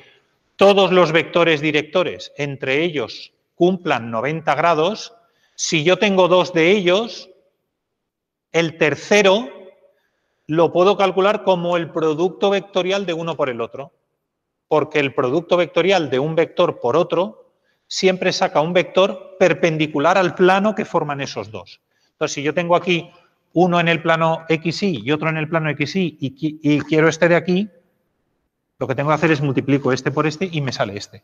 todos los vectores directores entre ellos cumplan 90 grados, si yo tengo dos de ellos, el tercero lo puedo calcular como el producto vectorial de uno por el otro, porque el producto vectorial de un vector por otro siempre saca un vector perpendicular al plano que forman esos dos. Entonces, si yo tengo aquí uno en el plano XY y otro en el plano XY y quiero este de aquí, lo que tengo que hacer es multiplico este por este y me sale este.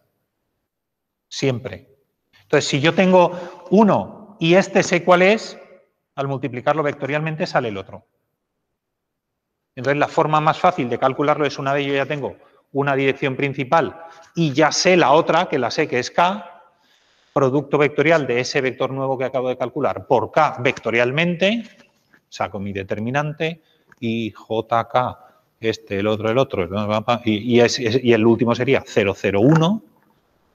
Siempre. Entonces, si yo tengo uno y este sé cuál es, al multiplicarlo vectorialmente sale el otro. Entonces, la forma más fácil de calcularlo es una vez yo ya tengo una dirección principal y ya sé la otra, que la sé que es K, producto vectorial de ese vector nuevo que acabo de calcular por K vectorialmente, saco mi determinante y JK, el otro, y el último sería 001,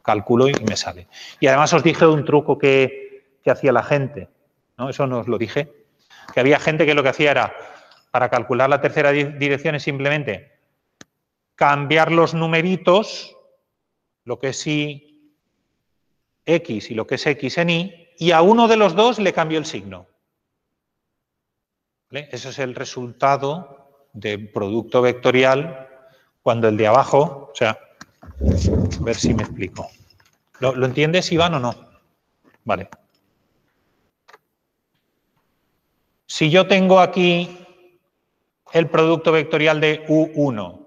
calculo y me sale. Y además os dije un truco que hacía la gente, ¿no? Eso no os lo dije, que había gente que lo que hacía era, para calcular la tercera dirección es simplemente cambiar los numeritos, lo que es y X y lo que es X en Y, y a uno de los dos le cambio el signo. ¿Vale? Ese es el resultado de producto vectorial cuando el de abajo, o sea, a ver si me explico. ¿Lo entiendes, Iván, o no? Vale. Si yo tengo aquí el producto vectorial de U1,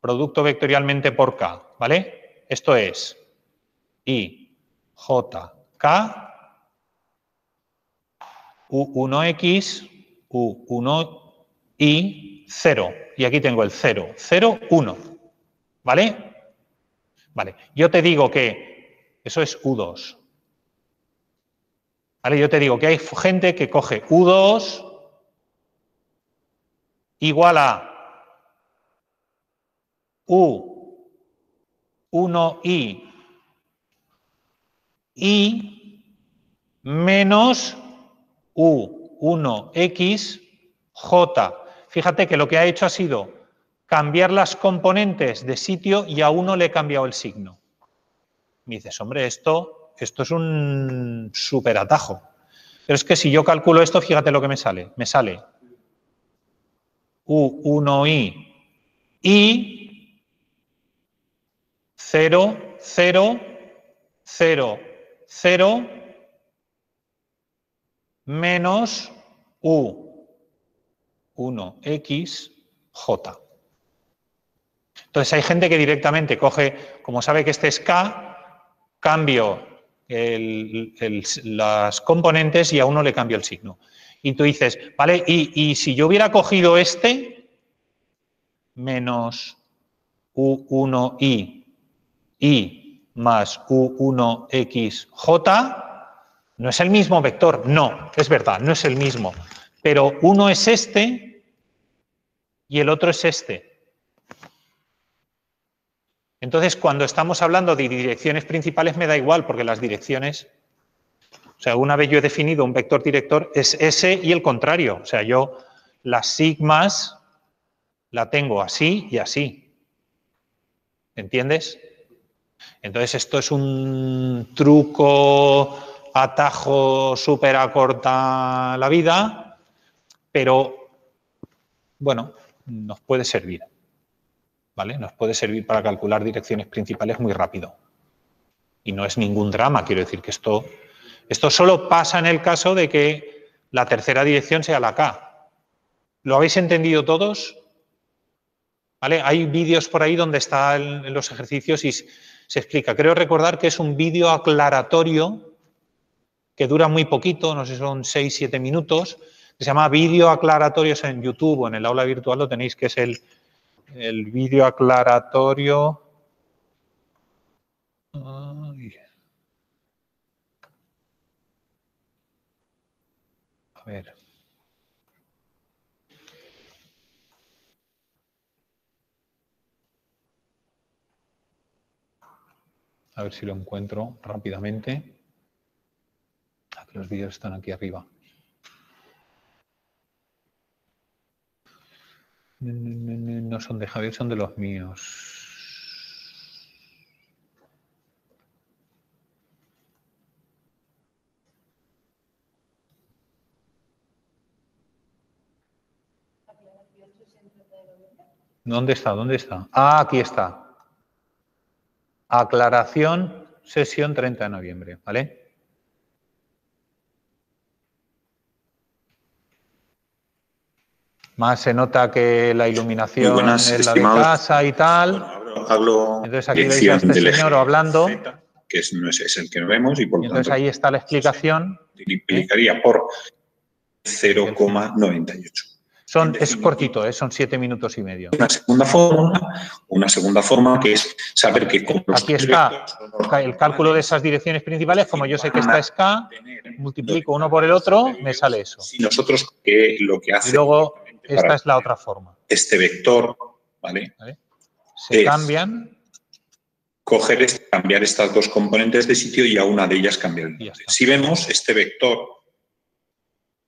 producto vectorialmente por K, ¿vale? Esto es I, J, K, U1X, U1Y, 0. Y aquí tengo el 0, 0, 1. ¿Vale? Vale. Yo te digo que eso es U2. ¿Vale? Yo te digo que hay gente que coge U2 igual a U1Y y menos U1X J. Fíjate que lo que ha hecho ha sido cambiar las componentes de sitio y a uno le he cambiado el signo. Me dices, hombre, esto es un súper atajo. Pero es que si yo calculo esto, fíjate lo que me sale. Me sale U1Y y 0, 0, 0, 0 menos U1X J. Entonces hay gente que directamente coge, como sabe que este es K, cambio las componentes y a uno le cambio el signo. Y tú dices, vale, y si yo hubiera cogido este, menos U1i más U1xj, ¿no es el mismo vector? No, es verdad, no es el mismo. Pero uno es este y el otro es este. Entonces, cuando estamos hablando de direcciones principales, me da igual, porque las direcciones... O sea, una vez yo he definido un vector director, es ese y el contrario. O sea, yo las sigmas la tengo así y así. ¿Entiendes? Entonces, esto es un truco, atajo, súper acorta la vida, pero, bueno, nos puede servir. ¿Vale? Nos puede servir para calcular direcciones principales muy rápido. Y no es ningún drama, quiero decir que esto solo pasa en el caso de que la tercera dirección sea la K. ¿Lo habéis entendido todos? ¿Vale? Hay vídeos por ahí donde están los ejercicios y se explica. Creo recordar que es un vídeo aclaratorio que dura muy poquito, no sé, son 6-7 minutos, que se llama vídeo aclaratorios en YouTube o en el aula virtual, lo tenéis, que es el vídeo aclaratorio. Ay. A ver. A ver si lo encuentro rápidamente. Aquí los vídeos están aquí arriba. No son de Javier, son de los míos. ¿Dónde está? ¿Dónde está? Ah, aquí está. Aclaración, sesión 30 de noviembre, ¿vale? Más se nota que la iluminación buenas, es la de casa y tal. Bueno, hablo entonces aquí veis a este señor hablando. Que no es el que vemos y por lo entonces tanto ahí está la explicación. Multiplicaría por 0,98. Es cortito, son 7 minutos y medio. Una segunda forma que es saber que... Aquí está el cálculo de esas direcciones principales. Como yo sé que esta es K, multiplico uno por el otro, me sale eso. Si nosotros lo que hace... Y luego esta es la otra forma. Este vector, ¿vale? Se cambian. Cambiar estas dos componentes de sitio y a una de ellas cambiar el nombre. Si vemos, este vector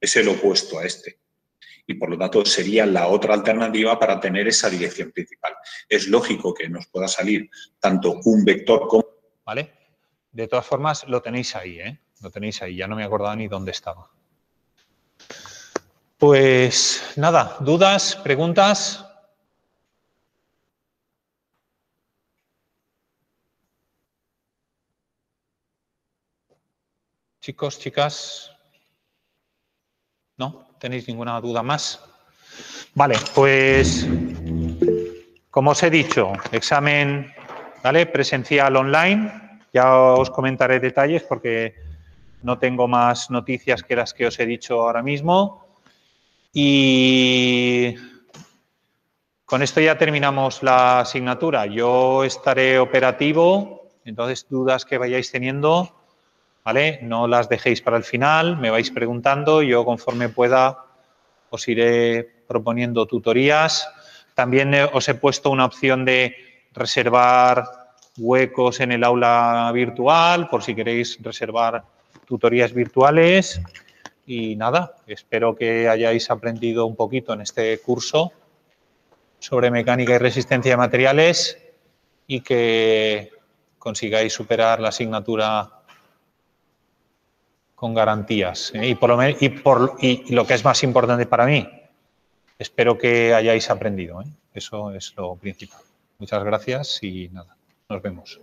es el opuesto a este. Y por lo tanto sería la otra alternativa para tener esa dirección principal. Es lógico que nos pueda salir tanto un vector como... ¿Vale? De todas formas, lo tenéis ahí, ¿eh? Lo tenéis ahí, ya no me acordaba ni dónde estaba. Pues nada, ¿dudas, preguntas? Chicos, chicas, ¿no? ¿Tenéis ninguna duda más? Vale, pues como os he dicho, examen, ¿vale? Presencial online. Ya os comentaré detalles porque no tengo más noticias que las que os he dicho ahora mismo. Y con esto ya terminamos la asignatura. Yo estaré operativo, entonces dudas que vayáis teniendo, ¿vale? No las dejéis para el final, me vais preguntando, yo conforme pueda os iré proponiendo tutorías. También os he puesto una opción de reservar huecos en el aula virtual, por si queréis reservar tutorías virtuales. Y nada, espero que hayáis aprendido un poquito en este curso sobre mecánica y resistencia de materiales y que consigáis superar la asignatura con garantías. Y lo que es más importante para mí, espero que hayáis aprendido. Eso es lo principal. Muchas gracias y nada, nos vemos.